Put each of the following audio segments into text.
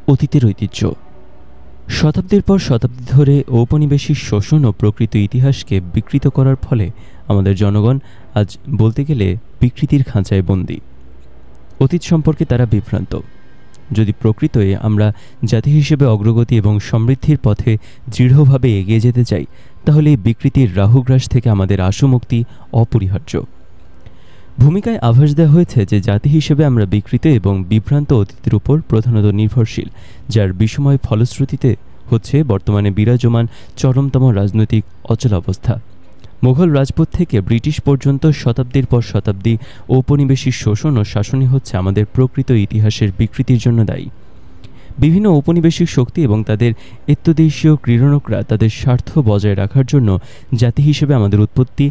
অতীতের ঐতিহ্য। শতাব্দীর পর শতাব্দী ধরে ঔপনিবেশিক শোষণ ও প্রকৃত ইতিহাসকে বিকৃত করার ফলে আমাদের জনগণ আজ বলতে গেলে বিকৃতির খাঁচায় বন্দী। অতীত সম্পর্কে তারা বিভ্রান্ত। যদি প্রকৃতই আমরা জাতি হিসেবে অগ্রগতি এবং সমৃদ্ধির পথে দৃঢ়ভাবে এগিয়ে যেতে চাই, তাহলে এই বিকৃতির রাহুগ্রাস থেকে আমাদের আশু মুক্তি অপরিহার্য। ভূমিকায় আভাস দেওয়া হয়েছে যে জাতি হিসেবে আমরা বিকৃত এবং বিভ্রান্ত অতীতের উপর প্রধানত নির্ভরশীল, যার বিষময় ফলশ্রুতিতে হচ্ছে বর্তমানে বিরাজমান চরমতম রাজনৈতিক অচলাবস্থা। মুঘল রাজপুত থেকে ব্রিটিশ পর্যন্ত শতাব্দীর পর শতাব্দী ঔপনিবেশিক শোষণ ও শাসনই হচ্ছে আমাদের প্রকৃত ইতিহাসের বিকৃতির জন্য দায়ী। বিভিন্ন ঔপনিবেশিক শক্তি এবং তাদের এত্তদেশীয় ক্রীড়নকরা তাদের স্বার্থ বজায় রাখার জন্য জাতি হিসেবে আমাদের উৎপত্তি,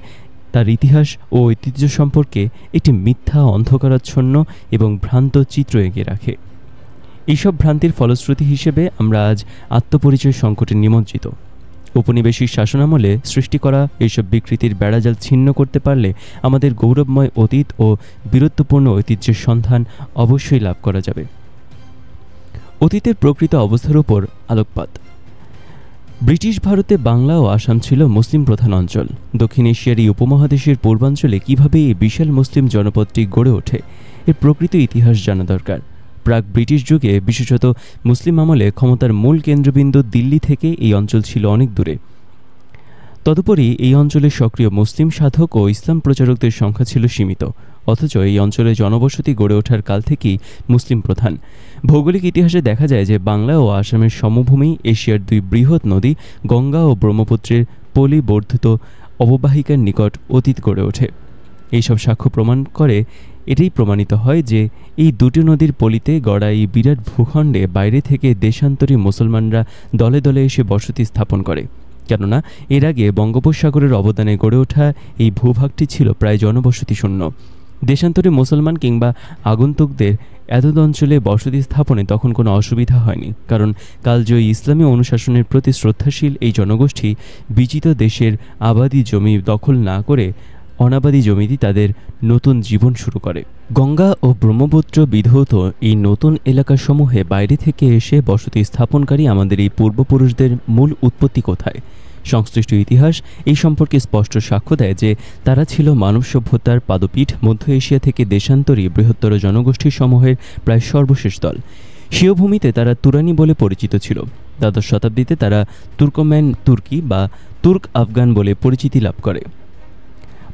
তার ইতিহাস ও ঐতিহ্য সম্পর্কে একটি মিথ্যা, অন্ধকারাচ্ছন্ন এবং ভ্রান্ত চিত্র এঁকে রাখে। এইসব ভ্রান্তির ফলশ্রুতি হিসেবে আমরা আজ আত্মপরিচয় সংকটে নিমজ্জিত। ঔপনিবেশিক শাসনামলে সৃষ্টি করা এইসব বিকৃতির বেড়াজাল ছিন্ন করতে পারলে আমাদের গৌরবময় অতীত ও বীরত্বপূর্ণ ঐতিহ্যের সন্ধান অবশ্যই লাভ করা যাবে। অতীতের প্রকৃত অবস্থার উপর আলোকপাত। ব্রিটিশ ভারতে বাংলা ও আসাম ছিল মুসলিম প্রধান অঞ্চল। দক্ষিণ এশিয়ার এই উপমহাদেশের পূর্বাঞ্চলে কীভাবে এই বিশাল মুসলিম জনপদটি গড়ে ওঠে, এর প্রকৃত ইতিহাস জানা দরকার। প্রাক ব্রিটিশ যুগে, বিশেষত মুসলিম আমলে, ক্ষমতার মূল কেন্দ্রবিন্দু দিল্লি থেকে এই অঞ্চল ছিল অনেক দূরে। তদুপরি এই অঞ্চলে সক্রিয় মুসলিম সাধক ও ইসলাম প্রচারকদের সংখ্যা ছিল সীমিত, অথচ এই অঞ্চলে জনবসতি গড়ে ওঠার কাল থেকেই মুসলিম প্রধান। ভৌগোলিক ইতিহাসে দেখা যায় যে বাংলা ও আসামের সমভূমি এশিয়ার দুই বৃহৎ নদী গঙ্গা ও ব্রহ্মপুত্রের পলিবর্ধিত অববাহিকার নিকট অতীত গড়ে ওঠে। এইসব সাক্ষ্য প্রমাণ করে এটাই প্রমাণিত হয় যে এই দুটি নদীর পলিতে গড়া এই বিরাট ভূখণ্ডে বাইরে থেকে দেশান্তরী মুসলমানরা দলে দলে এসে বসতি স্থাপন করে। কেননা এর আগে বঙ্গোপসাগরের অবদানে গড়ে ওঠা এই ভূভাগটি ছিল প্রায় জনবসতি শূন্য। দেশান্তরী মুসলমান কিংবা আগন্তুকদের এতদ অঞ্চলে বসতি স্থাপনে তখন কোনো অসুবিধা হয়নি, কারণ কালজয়ী ইসলামী অনুশাসনের প্রতি শ্রদ্ধাশীল এই জনগোষ্ঠী বিজিত দেশের আবাদি জমি দখল না করে অনাবাদী জমিতে তাদের নতুন জীবন শুরু করে। গঙ্গা ও ব্রহ্মপুত্র বিধৌত এই নতুন এলাকাসমূহে বাইরে থেকে এসে বসতি স্থাপনকারী আমাদের এই পূর্বপুরুষদের মূল উৎপত্তি কোথায়? সংশ্লিষ্ট ইতিহাস এই সম্পর্কে স্পষ্ট সাক্ষ্য দেয় যে তারা ছিল মানব সভ্যতার পাদপীঠ, মধ্য এশিয়া থেকে দেশান্তরী বৃহত্তর জনগোষ্ঠী সমূহের প্রায় সর্বশেষ দল। স্বীয় ভূমিতে তারা তুরানি বলে পরিচিত ছিল। দ্বাদশ শতাব্দীতে তারা তুর্কম্যান তুর্কি বা তুর্ক আফগান বলে পরিচিতি লাভ করে।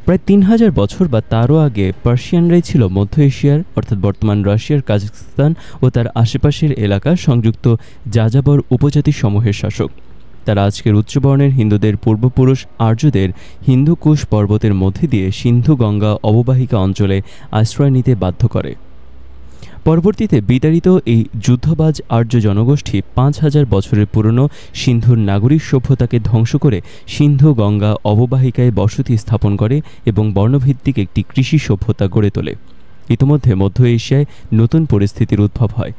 প্রায় 3000 বছর বা তারও আগে পার্সিয়ানরাই ছিল মধ্য এশিয়ার, অর্থাৎ বর্তমান রাশিয়ার কাজাখস্তান ও তার আশেপাশের এলাকা সংযুক্ত যাযাবর উপজাতি সমূহের শাসক। তারা আজকের উচ্চবর্ণের হিন্দুদের পূর্বপুরুষ আর্যদের হিন্দুকুশ পর্বতের মধ্যে দিয়ে সিন্ধু গঙ্গা অববাহিকা অঞ্চলে আশ্রয় নিতে বাধ্য করে। পরবর্তীতে বিতাড়িত এই যুদ্ধবাজ আর্য জনগোষ্ঠী 5000 বছরের পুরনো সিন্ধুর নাগরিক সভ্যতাকে ধ্বংস করে সিন্ধু গঙ্গা অববাহিকায় বসতি স্থাপন করে এবং বর্ণভিত্তিক একটি কৃষি সভ্যতা গড়ে তোলে। ইতিমধ্যে মধ্য এশিয়ায় নতুন পরিস্থিতির উদ্ভব হয়।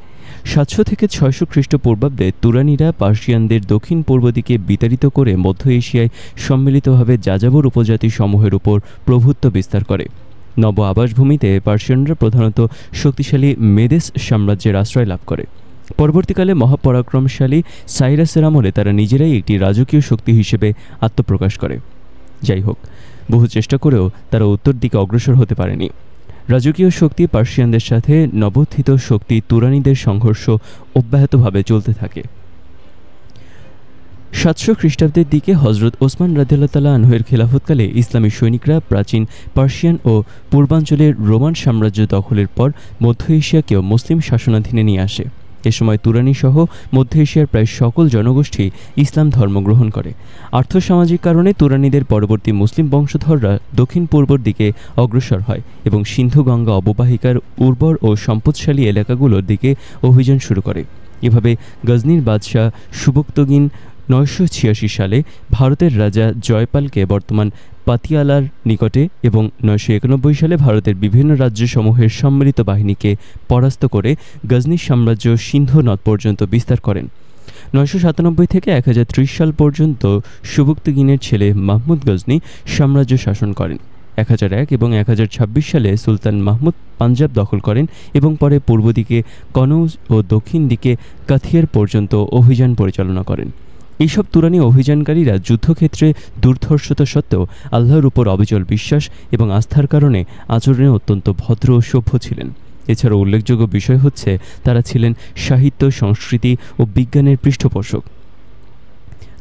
700 থেকে 600 খ্রিস্টপূর্বাব্দে তুরানিরা পার্সিয়ানদের দক্ষিণ পূর্ব দিকে বিতাড়িত করে মধ্য এশিয়ায় সম্মিলিতভাবে যাযাবর উপজাতি সমূহের উপর প্রভুত্ব বিস্তার করে। নব আবাসভূমিতে পার্সিয়ানরা প্রধানত শক্তিশালী মেদেস সাম্রাজ্যের আশ্রয় লাভ করে। পরবর্তীকালে মহাপরাক্রমশালী সাইরাসের আমলে তারা নিজেরাই একটি রাজকীয় শক্তি হিসেবে আত্মপ্রকাশ করে। যাই হোক, বহু চেষ্টা করেও তারা উত্তর দিকে অগ্রসর হতে পারেনি। রাজকীয় শক্তি পার্সিয়ানদের সাথে নবোত্থিত শক্তি তুরানিদের সংঘর্ষ অব্যাহতভাবে চলতে থাকে। 700 খ্রিস্টাব্দের দিকে হজরত ওসমান রাদিয়াল্লাহু তাআলা আনহুর খিলাফতকালে ইসলামী সৈনিকরা প্রাচীন পার্সিয়ান ও পূর্বাঞ্চলের রোমান সাম্রাজ্য দখলের পর মধ্য এশিয়াকেও মুসলিম শাসনাধীনে নিয়ে আসে। এ সময় তুরানি সহ মধ্য এশিয়ার প্রায় সকল জনগোষ্ঠী ইসলাম ধর্ম গ্রহণ করে। আর্থসামাজিক কারণে তুরানিদের পরবর্তী মুসলিম বংশধররা দক্ষিণ পূর্বর দিকে অগ্রসর হয় এবং সিন্ধু গঙ্গা অববাহিকার উর্বর ও সম্পদশালী এলাকাগুলোর দিকে অভিযান শুরু করে। এভাবে গজনির বাদশাহ সুবক্তগিন 986 সালে ভারতের রাজা জয়পালকে বর্তমান পাতিয়ালার নিকটে এবং 991 সালে ভারতের বিভিন্ন রাজ্যসমূহের সম্মিলিত বাহিনীকে পরাস্ত করে গজনি সাম্রাজ্য সিন্ধু নদ পর্যন্ত বিস্তার করেন। 997 থেকে 1030 সাল পর্যন্ত সুবক্তগিনের ছেলে মাহমুদ গজনি সাম্রাজ্য শাসন করেন। 1001 এবং 1026 সালে সুলতান মাহমুদ পাঞ্জাব দখল করেন এবং পরে পূর্ব দিকে কনৌজ ও দক্ষিণ দিকে কাথিয়ার পর্যন্ত অভিযান পরিচালনা করেন। এইসব তুরানি অভিযানকারীরা যুদ্ধক্ষেত্রে দুর্ধর্ষতা সত্ত্বেও আল্লাহর উপর অবিচল বিশ্বাস এবং আস্থার কারণে আচরণে অত্যন্ত ভদ্র ও সভ্য ছিলেন। এছাড়াও উল্লেখযোগ্য বিষয় হচ্ছে তারা ছিলেন সাহিত্য, সংস্কৃতি ও বিজ্ঞানের পৃষ্ঠপোষক।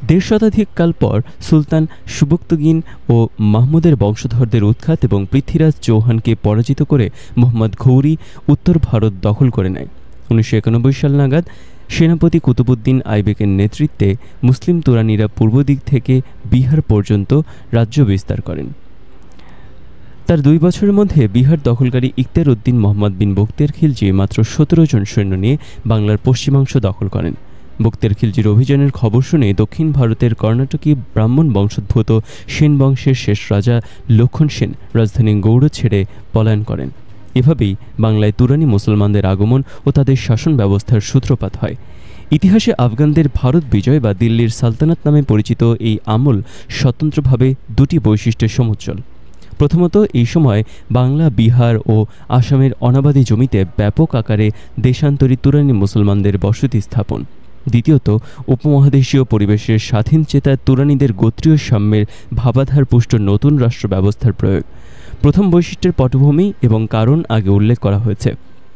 1.5 শতাধিক কাল পর সুলতান সুবুক্তগিন ও মাহমুদের বংশধরদের উৎখাত এবং পৃথ্বীরাজ চৌহানকে পরাজিত করে মোহাম্মদ ঘৌরি উত্তর ভারত দখল করে নেয়। 1991 সাল নাগাদ সেনাপতি কুতুবুদ্দিন আইবেকের নেতৃত্বে মুসলিম তুরানিরা পূর্ব দিক থেকে বিহার পর্যন্ত রাজ্য বিস্তার করেন। তার 2 বছরের মধ্যে বিহার দখলকারী ইখতিয়ার উদ্দিন মোহাম্মদ বিন বখতিয়ার খিলজি মাত্র 17 জন সৈন্য নিয়ে বাংলার পশ্চিমাংশ দখল করেন। বখতিয়ার খিলজির অভিযানের খবর শুনে দক্ষিণ ভারতের কর্ণাটকী ব্রাহ্মণ বংশোদ্ভূত সেন বংশের শেষ রাজা লক্ষণ সেন রাজধানী গৌড় ছেড়ে পলায়ন করেন। এভাবেই বাংলায় তুরানি মুসলমানদের আগমন ও তাদের শাসন ব্যবস্থার সূত্রপাত হয়। ইতিহাসে আফগানদের ভারত বিজয় বা দিল্লির সালতানাত নামে পরিচিত এই আমল স্বতন্ত্রভাবে 2টি বৈশিষ্ট্যের সমুজ্জ্বল। প্রথমত, এই সময় বাংলা, বিহার ও আসামের অনাবাদী জমিতে ব্যাপক আকারে দেশান্তরী তুরানি মুসলমানদের বসতি স্থাপন। দ্বিতীয়ত, উপমহাদেশীয় পরিবেশের স্বাধীনচেতা তুরানিদের গোত্রীয় সাম্যের ভাবাধার পুষ্ট নতুন রাষ্ট্র ব্যবস্থার প্রয়োগ। প্রথম বৈশিষ্ট্যের পটভূমি এবং কারণ আগে উল্লেখ করা হয়েছে।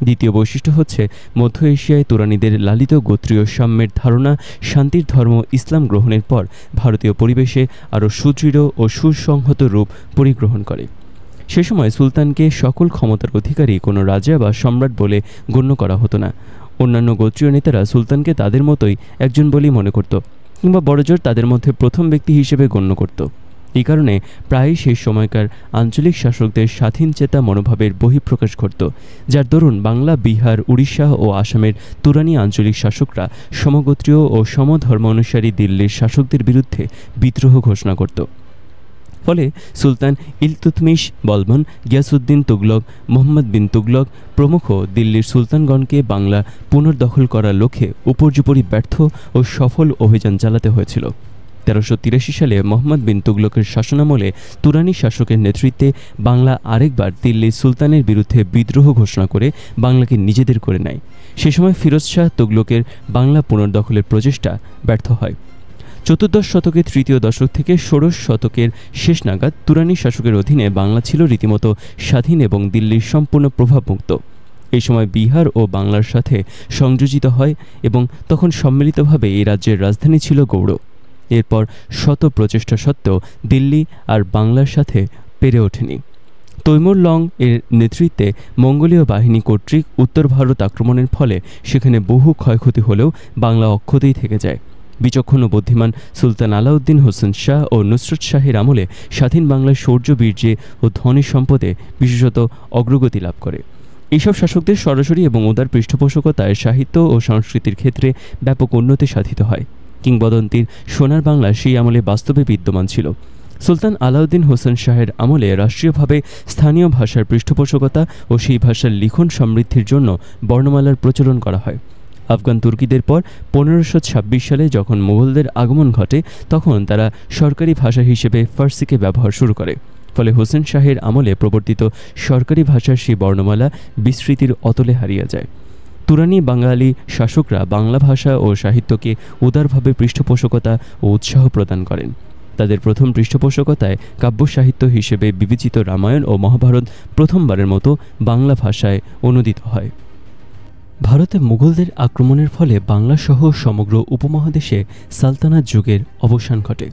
দ্বিতীয় বৈশিষ্ট্য হচ্ছে মধ্য এশিয়ায় তুরানিদের লালিত গোত্রীয় সাম্যের ধারণা শান্তির ধর্ম ইসলাম গ্রহণের পর ভারতীয় পরিবেশে আরও সুদৃঢ় ও সুসংহত রূপ পরিগ্রহণ করে। সে সময় সুলতানকে সকল ক্ষমতার অধিকারী কোনো রাজা বা সম্রাট বলে গণ্য করা হতো না। অন্যান্য গোত্রীয় নেতারা সুলতানকে তাদের মতোই একজন বলেই মনে করত, কিংবা বড়জোর তাদের মধ্যে প্রথম ব্যক্তি হিসেবে গণ্য করত। এই কারণে প্রায়ই সেই সময়কার আঞ্চলিক শাসকদের স্বাধীনচেতা মনোভাবের বহিঃপ্রকাশ ঘটত, যার দরুন বাংলা, বিহার, উড়িষ্যা ও আসামের তুরানি আঞ্চলিক শাসকরা সমগোত্রীয় ও সমধর্ম অনুসারী দিল্লির শাসকদের বিরুদ্ধে বিদ্রোহ ঘোষণা করত। ফলে সুলতান ইলতুৎমিশ, বলবন, গিয়াসউদ্দিন তুগলক, মোহাম্মদ বিন তুগলক প্রমুখ দিল্লির সুলতানগণকে বাংলা পুনর্দখল করার লক্ষ্যে উপর্যুপরি ব্যর্থ ও সফল অভিযান চালাতে হয়েছিল। 1383 সালে মোহাম্মদ বিন তুগলকের শাসনামলে তুরানি শাসকের নেতৃত্বে বাংলা আরেকবার দিল্লির সুলতানের বিরুদ্ধে বিদ্রোহ ঘোষণা করে বাংলাকে নিজেদের করে নেয়। সে সময় ফিরোজ শাহ তুগলকের বাংলা পুনর্দখলের প্রচেষ্টা ব্যর্থ হয়। 14 শতকের তৃতীয় দশক থেকে 16 শতকের শেষ নাগাদ তুরানি শাসকের অধীনে বাংলা ছিল রীতিমতো স্বাধীন এবং দিল্লির সম্পূর্ণ প্রভাবমুক্ত। এই সময় বিহার ও বাংলার সাথে সংযোজিত হয় এবং তখন সম্মিলিতভাবে এই রাজ্যের রাজধানী ছিল গৌড়। এরপর শত প্রচেষ্টা সত্ত্বেও দিল্লি আর বাংলার সাথে পেরে ওঠেনি। তৈমুর লং এর নেতৃত্বে মঙ্গোলীয় বাহিনী কর্তৃক উত্তর ভারত আক্রমণের ফলে সেখানে বহু ক্ষয়ক্ষতি হলেও বাংলা অক্ষতই থেকে যায়। বিচক্ষণ ও বুদ্ধিমান সুলতান আলাউদ্দিন হোসেন শাহ ও নুসরত শাহের আমলে স্বাধীন বাংলার শৌর্য, বীর্যে ও ধনী সম্পদে বিশেষত অগ্রগতি লাভ করে। এইসব শাসকদের সরাসরি এবং উদার পৃষ্ঠপোষকতায় সাহিত্য ও সংস্কৃতির ক্ষেত্রে ব্যাপক উন্নতি সাধিত হয়। কিংবদন্তির সোনার বাংলা সেই আমলে বাস্তবে বিদ্যমান ছিল। সুলতান আলাউদ্দিন হোসেন শাহের আমলে রাষ্ট্রীয়ভাবে স্থানীয় ভাষার পৃষ্ঠপোষকতা ও সেই ভাষার লিখন সমৃদ্ধির জন্য বর্ণমালার প্রচলন করা হয়। আফগান তুর্কিদের পর 1526 সালে যখন মুঘলদের আগমন ঘটে, তখন তারা সরকারি ভাষা হিসেবে ফার্সিকে ব্যবহার শুরু করে। ফলে হোসেন শাহের আমলে প্রবর্তিত সরকারি ভাষার সেই বর্ণমালা বিস্মৃতির অতলে হারিয়ে যায়। তুরানি বাঙালি শাসকরা বাংলা ভাষা ও সাহিত্যকে উদারভাবে পৃষ্ঠপোষকতা ও উৎসাহ প্রদান করেন। তাদের প্রথম পৃষ্ঠপোষকতায় কাব্য সাহিত্য হিসেবে বিবেচিত রামায়ণ ও মহাভারত প্রথমবারের মতো বাংলা ভাষায় অনুদিত হয়। ভারতে মুঘলদের আক্রমণের ফলে বাংলাসহ সমগ্র উপমহাদেশে সালতানাত যুগের অবসান ঘটে।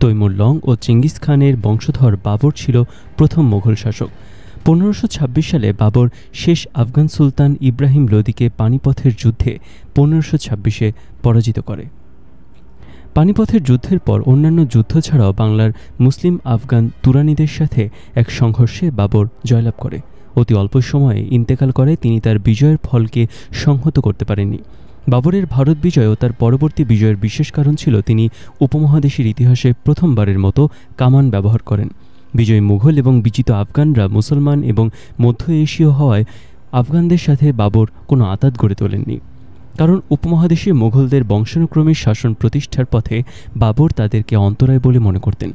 তৈমুর লং ও চেঙ্গিস খানের বংশধর বাবর ছিল প্রথম মুঘল শাসক। 1526 সালে বাবর শেষ আফগান সুলতান ইব্রাহিম লোদিকে পানিপথের যুদ্ধে 1526-এ পরাজিত করে। পানিপথের যুদ্ধের পর অন্যান্য যুদ্ধ ছাড়াও বাংলার মুসলিম আফগান তুরানিদের সাথে এক সংঘর্ষে বাবর জয়লাভ করে। অতি অল্প সময়ে ইন্তেকাল করে। তিনি তার বিজয়ের ফলকে সংহত করতে পারেননি। বাবরের ভারত বিজয় ও তার পরবর্তী বিজয়ের বিশেষ কারণ ছিল তিনি উপমহাদেশের ইতিহাসে প্রথমবারের মতো কামান ব্যবহার করেন। বিজয়ী মুঘল এবং বিজিত আফগানরা মুসলমান এবং মধ্য এশীয় হওয়ায় আফগানদের সাথে বাবর কোনো আঁতাত গড়ে তোলেননি। কারণ উপমহাদেশে মুঘলদের বংশানুক্রমে শাসন প্রতিষ্ঠার পথে বাবর তাদেরকে অন্তরায় বলে মনে করতেন।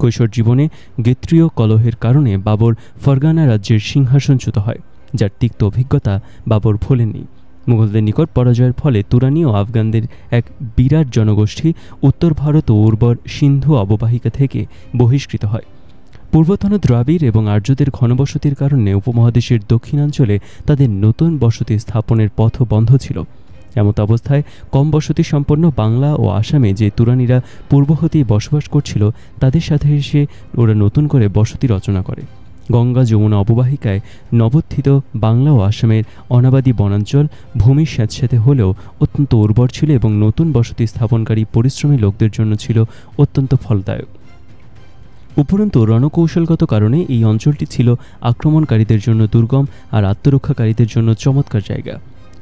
কৈশোর জীবনে গোত্রীয় কলহের কারণে বাবর ফরগানা রাজ্যের সিংহাসনচ্যুত হয়, যার তিক্ত অভিজ্ঞতা বাবর ভোলেননি। মুঘলদের নিকট পরাজয়ের ফলে তুরানি ও আফগানদের এক বিরাট জনগোষ্ঠী উত্তর ভারত ও উর্বর সিন্ধু অববাহিকা থেকে বহিষ্কৃত হয়। পূর্বতন দ্রাবিড় এবং আর্যদের ঘনবসতির কারণে উপমহাদেশের দক্ষিণাঞ্চলে তাদের নতুন বসতি স্থাপনের পথ বন্ধ ছিল। এমত অবস্থায় কম বসতি সম্পন্ন বাংলা ও আসামে যে তুরানিরা পূর্ব হতেই বসবাস করছিল, তাদের সাথে এসে ওরা নতুন করে বসতি রচনা করে। গঙ্গা যমুনা অববাহিকায় নবোত্থিত বাংলা ও আসামের অনাবাদী বনাঞ্চল ভূমি স্যাঁতস্যাঁতে হলেও অত্যন্ত উর্বর ছিল এবং নতুন বসতি স্থাপনকারী পরিশ্রমী লোকদের জন্য ছিল অত্যন্ত ফলদায়ক। উপরন্তু রণকৌশলগত কারণে এই অঞ্চলটি ছিল আক্রমণকারীদের জন্য দুর্গম আর আত্মরক্ষাকারীদের জন্য চমৎকার জায়গা।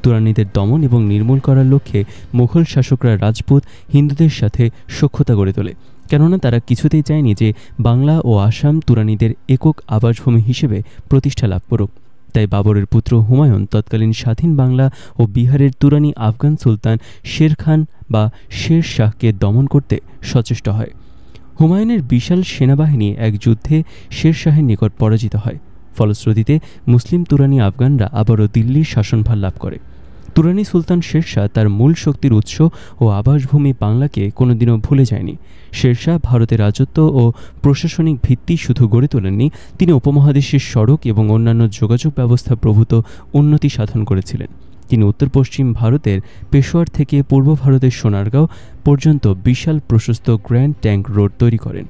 তুরানিদের দমন এবং নির্মূল করার লক্ষ্যে মুঘল শাসকরা রাজপুত হিন্দুদের সাথে সখ্যতা গড়ে তোলে, কেননা তারা কিছুতেই চায়নি যে বাংলা ও আসাম তুরানিদের একক আবাসভূমি হিসেবে প্রতিষ্ঠা লাভ করুক। তাই বাবরের পুত্র হুমায়ুন তৎকালীন স্বাধীন বাংলা ও বিহারের তুরানি আফগান সুলতান শের খান বা শের শাহকে দমন করতে সচেষ্ট হয়। হুমায়ুনের বিশাল সেনাবাহিনী এক যুদ্ধে শের শাহের নিকট পরাজিত হয়। ফলশ্রুতিতে মুসলিম তুরানি আফগানরা আবারও দিল্লির শাসনভার লাভ করে। তুরানি সুলতান শের শাহ তার মূল শক্তির উৎস ও আবাসভূমি বাংলাকে কোনোদিনও ভুলে যায়নি। শের শাহ ভারতের রাজত্ব ও প্রশাসনিক ভিত্তি শুধু গড়ে তোলেননি, তিনি উপমহাদেশের সড়ক এবং অন্যান্য যোগাযোগ ব্যবস্থা প্রভূত উন্নতি সাধন করেছিলেন। তিনি উত্তর পশ্চিম ভারতের পেশোয়ার থেকে পূর্ব ভারতের সোনারগাঁও পর্যন্ত বিশাল প্রশস্ত গ্র্যান্ড ট্যাঙ্ক রোড তৈরি করেন।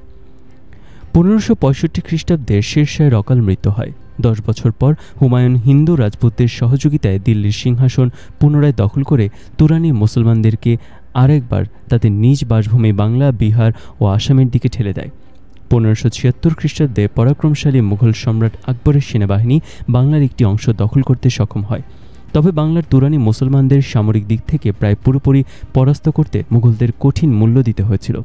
1565 খ্রিস্টাব্দে শের শাহের অকাল মৃত্যু হয়। 10 বছর পর হুমায়ুন হিন্দু রাজপুতদের সহযোগিতায় দিল্লির সিংহাসন পুনরায় দখল করে তুরানি মুসলমানদেরকে আরেকবার তাদের নিজ বাসভূমি বাংলা, বিহার ও আসামের দিকে ঠেলে দেয়। 1576 খ্রিস্টাব্দে পরাক্রমশালী মুঘল সম্রাট আকবরের সেনাবাহিনী বাংলার একটি অংশ দখল করতে সক্ষম হয়। তবে বাংলার তুরানি মুসলমানদের সামরিক দিক থেকে প্রায় পুরোপুরি পরাস্ত করতে মুঘলদের কঠিন মূল্য দিতে হয়েছিল।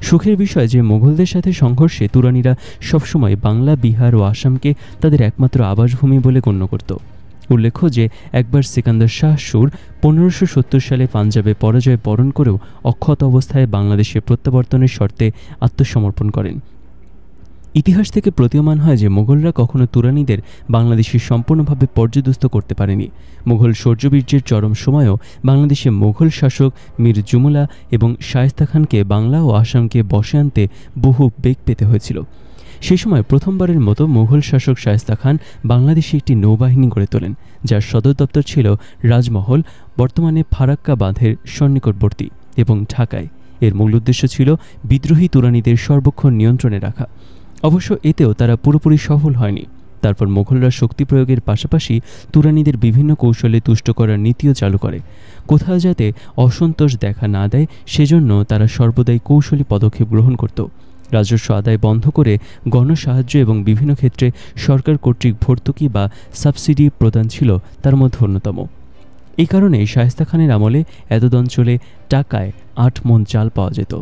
সুখের বিষয় যে মুঘলদের সাথে সংঘর্ষে তুরানিরা সবসময় বাংলা, বিহার ও আসামকে তাদের একমাত্র আবাসভূমি বলে গণ্য করত। উল্লেখ্য যে একবার সিকান্দার শাহ সুর 1570 সালে পাঞ্জাবে পরাজয় বরণ করেও অক্ষত অবস্থায় বাংলাদেশে প্রত্যাবর্তনের শর্তে আত্মসমর্পণ করেন। ইতিহাস থেকে প্রতীয়মান হয় যে মুঘলরা কখনো তুরানিদের বাংলাদেশে সম্পূর্ণভাবে পর্যদস্ত করতে পারেনি। মুঘল শৌর্যবীর্যের চরম সময়েও বাংলাদেশে মুঘল শাসক মীর জুমলা এবং শায়েস্তা খানকে বাংলা ও আসামকে বশে আনতে বহু বেগ পেতে হয়েছিল। সেই সময় প্রথমবারের মতো মুঘল শাসক শায়েস্তা খান বাংলাদেশে একটি নৌবাহিনী গড়ে তোলেন, যার সদর দপ্তর ছিল রাজমহল, বর্তমানে ফারাক্কা বাঁধের সন্নিকটবর্তী, এবং ঢাকায়। এর মূল উদ্দেশ্য ছিল বিদ্রোহী তুরানিদের সর্বক্ষণ নিয়ন্ত্রণে রাখা। অবশ্য এতেও তারা পুরোপুরি সফল হয়নি। তারপর মুঘলরা শক্তি প্রয়োগের পাশাপাশি তুরানিদের বিভিন্ন কৌশলে তুষ্ট করার নীতিও চালু করে। কোথাও যাতে অসন্তোষ দেখা না দেয় সেজন্য তারা সর্বদাই কৌশলী পদক্ষেপ গ্রহণ করত। রাজস্ব আদায় বন্ধ করে গণসাহায্য এবং বিভিন্ন ক্ষেত্রে সরকার কর্তৃক ভর্তুকি বা সাবসিডি প্রদান ছিল তার মধ্যে অন্যতম। এই কারণেই শায়েস্তা খানের আমলে এতদ অঞ্চলে টাকায় 8 মণ চাল পাওয়া যেত।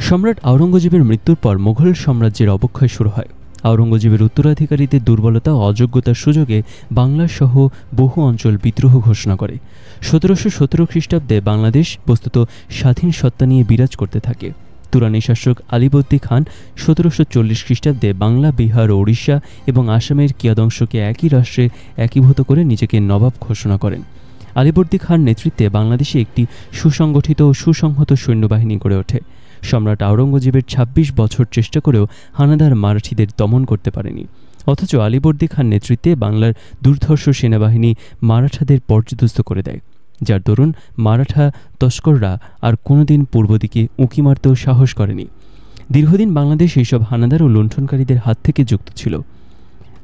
সম্রাট আওরঙ্গজেবের মৃত্যুর পর মুঘল সাম্রাজ্যের অবক্ষয় শুরু হয়। আওরঙ্গজেবের উত্তরাধিকারীদের দুর্বলতা ও অযোগ্যতার সুযোগে বাংলা সহ বহু অঞ্চল বিদ্রোহ ঘোষণা করে। 1717 খ্রিস্টাব্দে বাংলাদেশ বস্তুত স্বাধীন সত্তা নিয়ে বিরাজ করতে থাকে। তুরানি শাসক আলীবর্দী খান 1740 খ্রিস্টাব্দে বাংলা, বিহার ও উড়িষ্যা এবং আসামের কিয়দংশকে একই রাষ্ট্রে একীভূত করে নিজেকে নবাব ঘোষণা করেন। আলীবর্দী খান নেতৃত্বে বাংলাদেশে একটি সুসংগঠিত ও সুসংহত সৈন্যবাহিনী গড়ে ওঠে। সম্রাট আওরঙ্গজেবের 26 বছর চেষ্টা করেও হানাদার মারাঠিদের দমন করতে পারেনি। অথচ আলীবর্দী খান নেতৃত্বে বাংলার দুর্ধর্ষ সেনাবাহিনী মারাঠাদের পর্যদস্ত করে দেয়, যার দরুন মারাঠা তস্কররা আর কোনোদিন পূর্ব দিকে উঁকি মারতেও সাহস করেনি। দীর্ঘদিন বাংলাদেশ এইসব হানাদার ও লুণ্ঠনকারীদের হাত থেকে যুক্ত ছিল।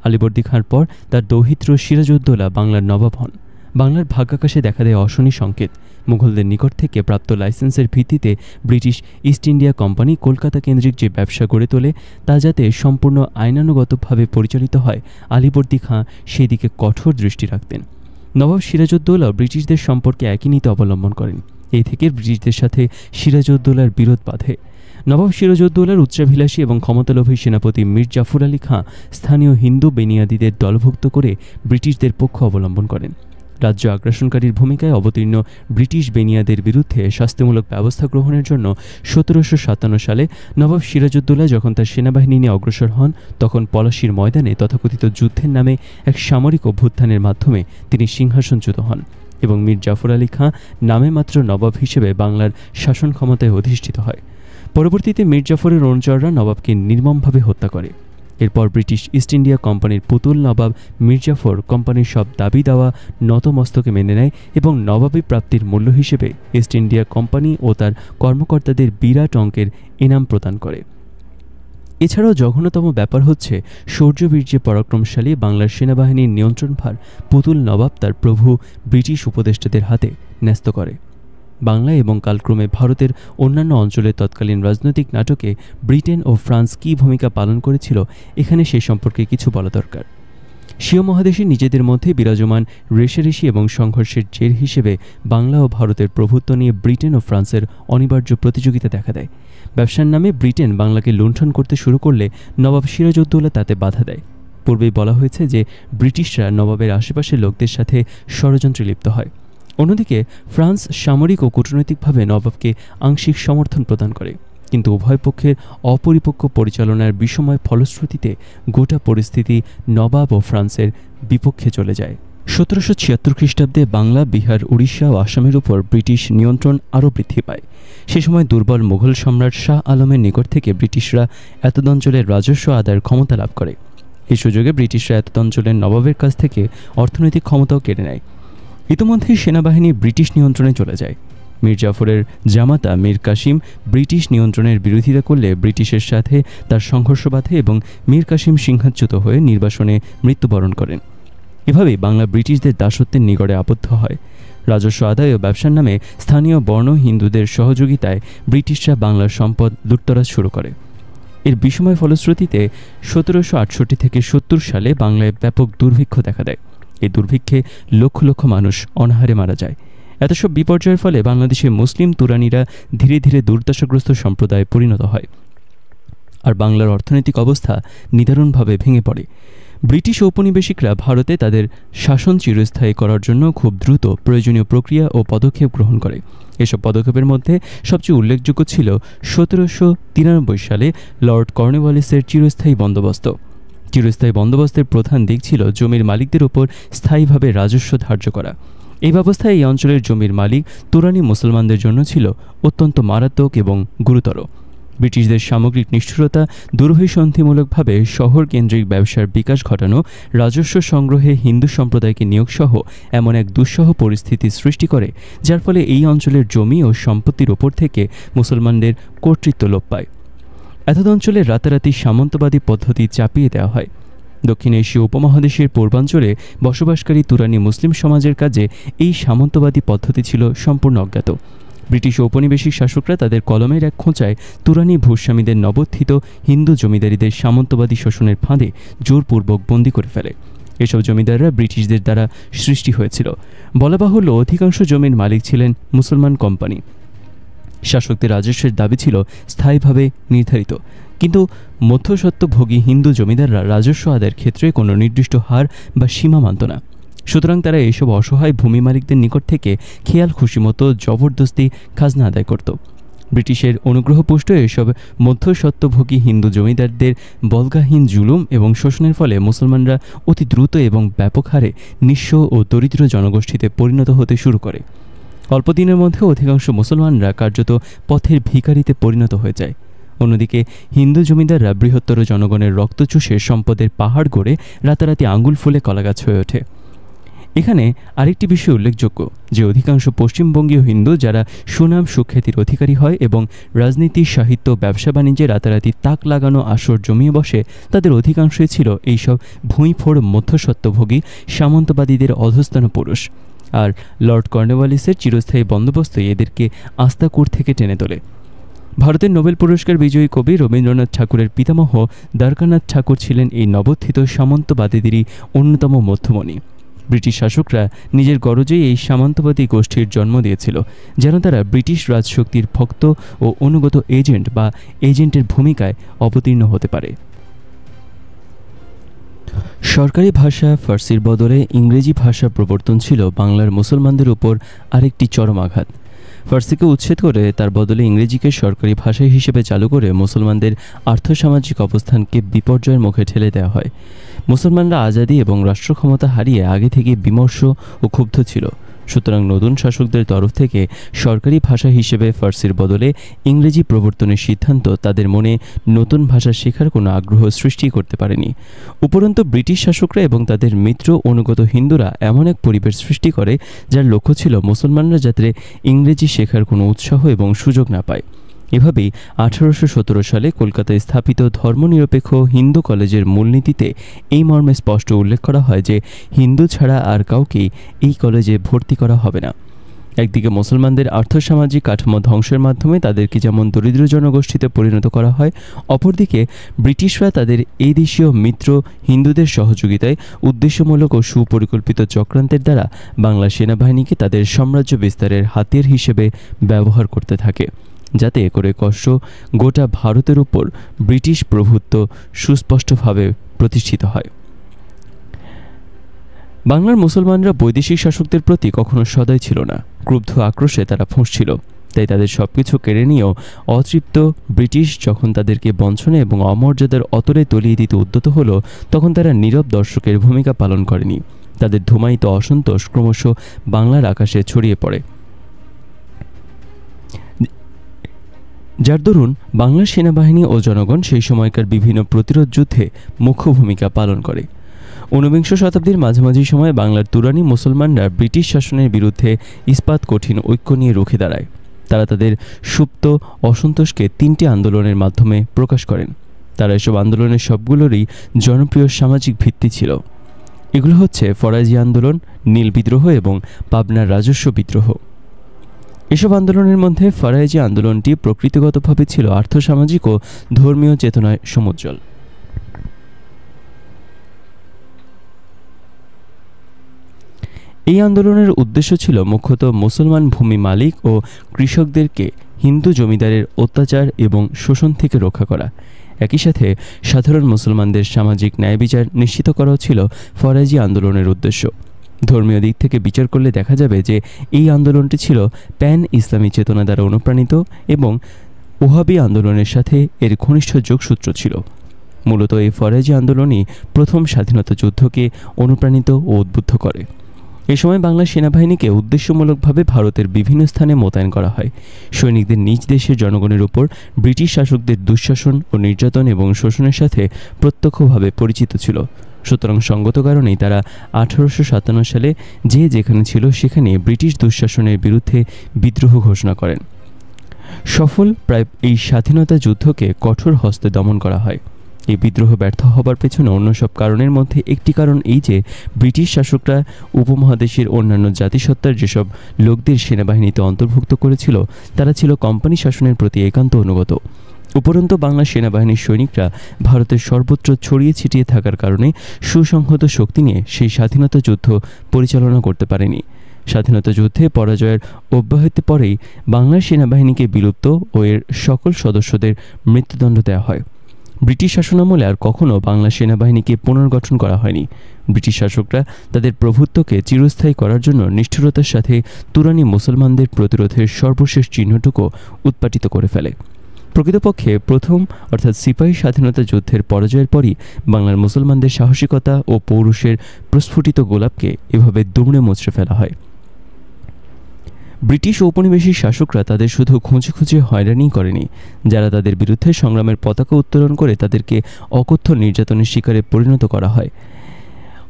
আলীবর্দী খাঁর পর তার দৌহিত্র সিরাজউদ্দৌলা বাংলার নবাব হন। বাংলার ভাগ্যাকাশে দেখা দেয় অশনি সংকেত। মুঘলদের নিকট থেকে প্রাপ্ত লাইসেন্সের ভিত্তিতে British east India company Kolkata কেন্দ্রিক যে ব্যবসা গড়ে তোলে তা যাতে সম্পূর্ণ আইনানুগতভাবে পরিচালিত হয়, আলীবর্দী খাঁ সেই দিকে কঠোর দৃষ্টি রাখতেন। নবাব সিরাজউদ্দৌলা ব্রিটিশদের সম্পর্কে একই নীতি অবলম্বন করেন। এই থেকে ব্রিটিশদের সাথে সিরাজউদ্দৌলার বিরোধ বাধে। নবাব সিরাজউদ্দৌলার উচ্চাভিলাষী এবং ক্ষমতালোভী সেনাপতি মীর জাফর আলী খাঁ স্থানীয় হিন্দু বেনিয়াদিদের দলভুক্ত করে ব্রিটিশদের পক্ষ অবলম্বন করেন। রাজ্য আগ্রাসনকারীর ভূমিকায় অবতীর্ণ ব্রিটিশ বেনিয়াদের বিরুদ্ধে শাস্তিমূলক ব্যবস্থা গ্রহণের জন্য ১৭৫৭ সালে নবাব সিরাজউদ্দৌলা যখন তার সেনাবাহিনী নিয়ে অগ্রসর হন, তখন পলাশীর ময়দানে তথাকথিত যুদ্ধের নামে এক সামরিক অভ্যুত্থানের মাধ্যমে তিনি সিংহাসনচ্যুত হন এবং মীর জাফর আলী খাঁ নামে মাত্র নবাব হিসেবে বাংলার শাসন ক্ষমতায় অধিষ্ঠিত হয়। পরবর্তীতে মীর জাফরের অনুচররা নবাবকে নির্মমভাবে হত্যা করে। এরপর ব্রিটিশ ইস্ট ইন্ডিয়া কোম্পানির পুতুল নবাব মীর জাফর কোম্পানির সব দাবি দাওয়া নতমস্তকে মেনে নেয় এবং নবাবী প্রাপ্তির মূল্য হিসেবে ইস্ট ইন্ডিয়া কোম্পানি ও তার কর্মকর্তাদের বিরাট অঙ্কের ইনাম প্রদান করে। এছাড়াও জঘন্যতম ব্যাপার হচ্ছে শৌর্যবীর্যে পরাক্রমশালী বাংলার সেনাবাহিনীর নিয়ন্ত্রণভার পুতুল নবাব তার প্রভু ব্রিটিশ উপদেষ্টাদের হাতে ন্যস্ত করে। বাংলা এবং কালক্রমে ভারতের অন্যান্য অঞ্চলের তৎকালীন রাজনৈতিক নাটকে ব্রিটেন ও ফ্রান্স কী ভূমিকা পালন করেছিল, এখানে সে সম্পর্কে কিছু বলা দরকার। স্বীয় মহাদেশে নিজেদের মধ্যে বিরাজমান রেষারেষি এবং সংঘর্ষের জের হিসেবে বাংলা ও ভারতের প্রভুত্ব নিয়ে ব্রিটেন ও ফ্রান্সের অনিবার্য প্রতিযোগিতা দেখা দেয়। ব্যবসার নামে ব্রিটেন বাংলাকে লুণ্ঠন করতে শুরু করলে নবাব সিরাজউদ্দৌলা তাতে বাধা দেয়। পূর্বেই বলা হয়েছে যে ব্রিটিশরা নবাবের আশেপাশের লোকদের সাথে ষড়যন্ত্রে লিপ্ত হয়। অন্যদিকে ফ্রান্স সামরিক ও কূটনৈতিকভাবে নবাবকে আংশিক সমর্থন প্রদান করে, কিন্তু উভয় পক্ষের অপরিপক্ক পরিচালনার বিষময় ফলশ্রুতিতে গোটা পরিস্থিতি নবাব ও ফ্রান্সের বিপক্ষে চলে যায়। ১৭৭৬ খ্রিস্টাব্দে বাংলা, বিহার, উড়িষ্যা ও আসামের উপর ব্রিটিশ নিয়ন্ত্রণ আরও বৃদ্ধি পায়। সে সময় দুর্বল মুঘল সম্রাট শাহ আলমের নিকট থেকে ব্রিটিশরা এতদ অঞ্চলের রাজস্ব আদায়ের ক্ষমতা লাভ করে। এই সুযোগে ব্রিটিশরা এতদ অঞ্চলের নবাবের কাছ থেকে অর্থনৈতিক ক্ষমতাও কেড়ে নেয়। ইতিমধ্যেই সেনাবাহিনী ব্রিটিশ নিয়ন্ত্রণে চলে যায়। মীর জাফরের জামাতা মীর কাসিম ব্রিটিশ নিয়ন্ত্রণের বিরোধিতা করলে ব্রিটিশের সাথে তার সংঘর্ষ বাধে এবং মীর কাসিম সিংহাচ্যুত হয়ে নির্বাসনে মৃত্যুবরণ করেন। এভাবেই বাংলা ব্রিটিশদের দাসত্বের নিগড়ে আবদ্ধ হয়। রাজস্ব আদায় ও ব্যবসার নামে স্থানীয় বর্ণ হিন্দুদের সহযোগিতায় ব্রিটিশরা বাংলার সম্পদ লুটতরাজ শুরু করে। এর বিষময় ফলশ্রুতিতে ১৭৬৮ থেকে ৭০ সালে বাংলায় ব্যাপক দুর্ভিক্ষ দেখা দেয়। এই দুর্ভিক্ষে লক্ষ লক্ষ মানুষ অনাহারে মারা যায়। এত সব বিপর্যয়ের ফলে বাংলাদেশে মুসলিম তুরানিরা ধীরে ধীরে দুর্দশাগ্রস্ত সম্প্রদায়ে পরিণত হয়, আর বাংলার অর্থনৈতিক অবস্থা নিদারুণভাবে ভেঙে পড়ে। ব্রিটিশ ঔপনিবেশিকরা ভারতে তাদের শাসন চিরস্থায়ী করার জন্য খুব দ্রুত প্রয়োজনীয় প্রক্রিয়া ও পদক্ষেপ গ্রহণ করে। এসব পদক্ষেপের মধ্যে সবচেয়ে উল্লেখযোগ্য ছিল ১৭৯৩ সালে লর্ড কর্নওয়ালিসের চিরস্থায়ী বন্দোবস্ত। চিরস্থায়ী বন্দোবস্তের প্রধান দিক ছিল জমির মালিকদের উপর স্থায়ীভাবে রাজস্ব ধার্য করা। এই ব্যবস্থায় এই অঞ্চলের জমির মালিক তুরানি মুসলমানদের জন্য ছিল অত্যন্ত মারাত্মক এবং গুরুতর। ব্রিটিশদের সামগ্রিক নিষ্ঠুরতা, দুরভিসন্ধিমূলকভাবে শহর কেন্দ্রিক ব্যবসার বিকাশ ঘটানো, রাজস্ব সংগ্রহে হিন্দু সম্প্রদায়কে নিয়োগসহ এমন এক দুঃসহ পরিস্থিতি সৃষ্টি করে, যার ফলে এই অঞ্চলের জমি ও সম্পত্তির ওপর থেকে মুসলমানদের কর্তৃত্ব লোপ পায়। এতদ অঞ্চলে রাতারাতি সামন্তবাদী পদ্ধতি চাপিয়ে দেওয়া হয়। দক্ষিণ এশীয় উপমহাদেশের পূর্বাঞ্চলে বসবাসকারী তুরানি মুসলিম সমাজের কাছে এই সামন্তবাদী পদ্ধতি ছিল সম্পূর্ণ অজ্ঞাত। ব্রিটিশ ঔপনিবেশিক শাসকরা তাদের কলমের এক খোঁচায় তুরানি ভূস্বামীদের নবোত্থিত হিন্দু জমিদারিদের সামন্তবাদী শোষণের ফাঁদে জোরপূর্বক বন্দী করে ফেলে। এসব জমিদাররা ব্রিটিশদের দ্বারা সৃষ্টি হয়েছিল। বলা বাহুল্য, অধিকাংশ জমির মালিক ছিলেন মুসলমান কোম্পানি। শাসকদের রাজস্বের দাবি ছিল স্থায়ীভাবে নির্ধারিত, কিন্তু মধ্যস্বত্বভোগী হিন্দু জমিদাররা রাজস্ব আদায়ের ক্ষেত্রে কোনো নির্দিষ্ট হার বা সীমা মানত না। সুতরাং তারা এইসব অসহায় ভূমি মালিকদের নিকট থেকে খেয়াল খুশিমতো জবরদস্তি খাজনা আদায় করত। ব্রিটিশের অনুগ্রহপুষ্ট এসব মধ্যস্বত্বভোগী হিন্দু জমিদারদের বল্গাহীন জুলুম এবং শোষণের ফলে মুসলমানরা অতি দ্রুত এবং ব্যাপক হারে নিঃস্ব ও দরিদ্র জনগোষ্ঠীতে পরিণত হতে শুরু করে। অল্প দিনের মধ্যে অধিকাংশ মুসলমানরা কার্যত পথের ভিখারিতে পরিণত হয়ে যায়। অন্যদিকে হিন্দু জমিদাররা বৃহত্তর জনগণের রক্ত চুষে সম্পদের পাহাড় গড়ে রাতারাতি আঙুল ফুলে কলাগাছ হয়ে ওঠে। এখানে আরেকটি বিষয় উল্লেখযোগ্য যে অধিকাংশ পশ্চিমবঙ্গীয় হিন্দু যারা সুনাম সুখ্যাতির অধিকারী হয় এবং রাজনীতি, সাহিত্য, ব্যবসা বাণিজ্যে রাতারাতি তাক লাগানো আসর জমিয়ে বসে, তাদের অধিকাংশই ছিল এইসব ভুঁইফোড় মধ্যস্বত্বভোগী সামন্তবাদীদের অধস্তন পুরুষ। আর লর্ড কর্নওয়ালিসের চিরস্থায়ী বন্দোবস্তই এদেরকে আস্তাকুর থেকে টেনে তোলে। ভারতের নোবেল পুরস্কার বিজয়ী কবি রবীন্দ্রনাথ ঠাকুরের পিতামহ দ্বারকানাথ ঠাকুর ছিলেন এই নবোত্থিত সামন্তবাদীদেরই অন্যতম মধ্যমণি। ব্রিটিশ শাসকরা নিজের গরজেই এই সামন্তবাদী গোষ্ঠীর জন্ম দিয়েছিল, যেন তারা ব্রিটিশ রাজশক্তির ভক্ত ও অনুগত এজেন্ট বা এজেন্টের ভূমিকায় অবতীর্ণ হতে পারে। সরকারি ভাষা ফার্সির বদলে ইংরেজি ভাষা প্রবর্তন ছিল বাংলার মুসলমানদের উপর আরেকটি চরম আঘাত। ফার্সিকে উচ্ছেদ করে তার বদলে ইংরেজিকে সরকারি ভাষা হিসেবে চালু করে মুসলমানদের আর্থসামাজিক অবস্থানকে বিপর্যয়ের মুখে ঠেলে দেওয়া হয়। মুসলমানরা আজাদি এবং রাষ্ট্র ক্ষমতা হারিয়ে আগে থেকে বিমর্ষ ও ক্ষুব্ধ ছিল। সুতরাং নতুন শাসকদের তরফ থেকে সরকারি ভাষা হিসেবে ফার্সির বদলে ইংরেজি প্রবর্তনের সিদ্ধান্ত তাদের মনে নতুন ভাষা শেখার কোনো আগ্রহ সৃষ্টি করতে পারেনি। উপরন্তু ব্রিটিশ শাসকরা এবং তাদের মিত্র অনুগত হিন্দুরা এমন এক পরিবেশ সৃষ্টি করে যার লক্ষ্য ছিল মুসলমানরা যাতে ইংরেজি শেখার কোনো উৎসাহ এবং সুযোগ না পায়। এভাবেই 1817 সালে কলকাতায় স্থাপিত ধর্মনিরপেক্ষ হিন্দু কলেজের মূলনীতিতে এই মর্মে স্পষ্ট উল্লেখ করা হয় যে হিন্দু ছাড়া আর কাউকেই এই কলেজে ভর্তি করা হবে না। একদিকে মুসলমানদের আর্থসামাজিক কাঠামো ধ্বংসের মাধ্যমে তাদেরকে যেমন দরিদ্র জনগোষ্ঠীতে পরিণত করা হয়, অপরদিকে ব্রিটিশরা তাদের এই দেশীয় মিত্র হিন্দুদের সহযোগিতায় উদ্দেশ্যমূলক ও সুপরিকল্পিত চক্রান্তের দ্বারা বাংলা সেনাবাহিনীকে তাদের সাম্রাজ্য বিস্তারের হাতিয়ার হিসেবে ব্যবহার করতে থাকে, যাতে করে গোটা ভারতের উপর ব্রিটিশ প্রভুত্ব সুস্পষ্টভাবে প্রতিষ্ঠিত হয়। বাংলার মুসলমানরা বৈদেশিক শাসকদের প্রতি কখনো সদয় ছিল না। ক্রুব্ধ আক্রোশে তারা ফুঁসছিল। তাই তাদের সবকিছু কেড়ে নিয়েও অতৃপ্ত ব্রিটিশ যখন তাদেরকে বঞ্চনা এবং অমর্যাদার অতলে তলিয়ে দিতে উদ্যত হলো, তখন তারা নীরব দর্শকের ভূমিকা পালন করেনি। তাদের ধূমায়িত অসন্তোষ ক্রমশ বাংলার আকাশে ছড়িয়ে পড়ে, যার দরুন বাংলার সেনাবাহিনী ও জনগণ সেই সময়কার বিভিন্ন প্রতিরোধ যুদ্ধে মুখ্য ভূমিকা পালন করে। ঊনবিংশ শতাব্দীর মাঝামাঝি সময়ে বাংলার তুরানি মুসলমানরা ব্রিটিশ শাসনের বিরুদ্ধে ইস্পাত কঠিন ঐক্য নিয়ে রুখে দাঁড়ায়। তারা তাদের সুপ্ত অসন্তোষকে 3টি আন্দোলনের মাধ্যমে প্রকাশ করেন। তারা এসব আন্দোলনের সবগুলোরই জনপ্রিয় সামাজিক ভিত্তি ছিল। এগুলো হচ্ছে ফরাজি আন্দোলন, নীল বিদ্রোহ এবং পাবনার রাজস্ব বিদ্রোহ। এসব আন্দোলনের মধ্যে ফরাজি আন্দোলনটি প্রকৃতিগতভাবে ছিল আর্থসামাজিক ও ধর্মীয় চেতনায় সমুজ্জ্বল। এই আন্দোলনের উদ্দেশ্য ছিল মুখ্যত মুসলমান ভূমি মালিক ও কৃষকদেরকে হিন্দু জমিদারের অত্যাচার এবং শোষণ থেকে রক্ষা করা। একই সাথে সাধারণ মুসলমানদের সামাজিক ন্যায় বিচার নিশ্চিত করাও ছিল ফরাজি আন্দোলনের উদ্দেশ্য। ধর্মীয় দিক থেকে বিচার করলে দেখা যাবে যে এই আন্দোলনটি ছিল প্যান ইসলামী চেতনা দ্বারা অনুপ্রাণিত এবং ওহাবি আন্দোলনের সাথে এর ঘনিষ্ঠ যোগসূত্র ছিল। মূলত এই ফরাজি আন্দোলনই প্রথম স্বাধীনতা যুদ্ধকে অনুপ্রাণিত ও উদ্বুদ্ধ করে। এ সময় বাংলা সেনাবাহিনীকে উদ্দেশ্যমূলকভাবে ভারতের বিভিন্ন স্থানে মোতায়েন করা হয়। সৈনিকদের নিজ দেশের জনগণের উপর ব্রিটিশ শাসকদের দুঃশাসন ও নির্যাতন এবং শোষণের সাথে প্রত্যক্ষভাবে পরিচিত ছিল। সুতরাং সঙ্গত কারণেই তারা 1857 সালে যে যেখানে ছিল সেখানে ব্রিটিশ দুঃশাসনের বিরুদ্ধে বিদ্রোহ ঘোষণা করেন। সফল প্রায় এই স্বাধীনতা যুদ্ধকে কঠোর হস্তে দমন করা হয়। এই বিদ্রোহ ব্যর্থ হবার পেছনে অন্য সব কারণের মধ্যে একটি কারণ এই যে ব্রিটিশ শাসকরা উপমহাদেশের অন্যান্য জাতিসত্তার যেসব লোকদের সেনাবাহিনীতে অন্তর্ভুক্ত করেছিল তারা ছিল কোম্পানি শাসনের প্রতি একান্ত অনুগত। উপরন্তু বাংলা সেনাবাহিনীর সৈনিকরা ভারতের সর্বত্র ছড়িয়ে ছিটিয়ে থাকার কারণে সুসংহত শক্তি নিয়ে সেই স্বাধীনতা যুদ্ধ পরিচালনা করতে পারেনি। স্বাধীনতা যুদ্ধে পরাজয়ের অব্যাহতি পরেই বাংলার সেনাবাহিনীকে বিলুপ্ত ও এর সকল সদস্যদের মৃত্যুদণ্ড দেওয়া হয়। ব্রিটিশ শাসনামলে আর কখনও বাংলা সেনাবাহিনীকে পুনর্গঠন করা হয়নি। ব্রিটিশ শাসকরা তাদের প্রভুত্বকে চিরস্থায়ী করার জন্য নিষ্ঠুরতার সাথে তুরানি মুসলমানদের প্রতিরোধের সর্বশেষ চিহ্নটুকু উৎপাটিত করে ফেলে। প্রকৃতপক্ষে প্রথম অর্থাৎ সিপাহী স্বাধীনতা যুদ্ধের পরাজয়ের পরই বাংলার মুসলমানদের সাহসিকতা ও পৌরুষের প্রস্ফুটিত গোলাপকে এভাবে দুমড়ে মুচড়ে ফেলা হয়। ব্রিটিশ ঔপনিবেশিক শাসকরা তাদের শুধু খুঁজে খুঁজে হয়রানি করেনি, যারা তাদের বিরুদ্ধে সংগ্রামের পতাকা উত্তোলন করে তাদেরকে অকথ্য নির্যাতনের শিকারে পরিণত করা হয়।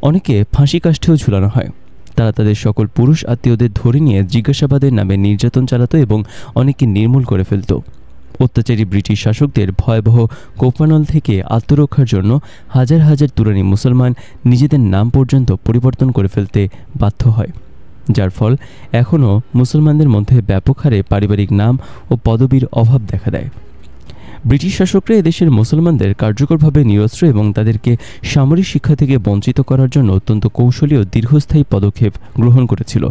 অনেকে ফাঁসি কাষ্ঠেও ঝুলানো হয়। তারা তাদের সকল পুরুষ আত্মীয়দের ধরে নিয়ে জিজ্ঞাসাবাদের নামে নির্যাতন চালাতো এবং অনেককে নির্মূল করে ফেলত। অত্যাচারী ব্রিটিশ শাসকদের ভয়াবহ কোপানল থেকে আত্মরক্ষার জন্য হাজার হাজার তুরানি মুসলমান নিজেদের নাম পর্যন্ত পরিবর্তন করে ফেলতে বাধ্য হয়, যার ফল এখনও মুসলমানদের মধ্যে ব্যাপক হারে পারিবারিক নাম ও পদবীর অভাব দেখা দেয়। ব্রিটিশ শাসকরা এদেশের মুসলমানদের কার্যকরভাবে নিরস্ত্র এবং তাদেরকে সামরিক শিক্ষা থেকে বঞ্চিত করার জন্য অত্যন্ত কৌশলী ও দীর্ঘস্থায়ী পদক্ষেপ গ্রহণ করেছিল।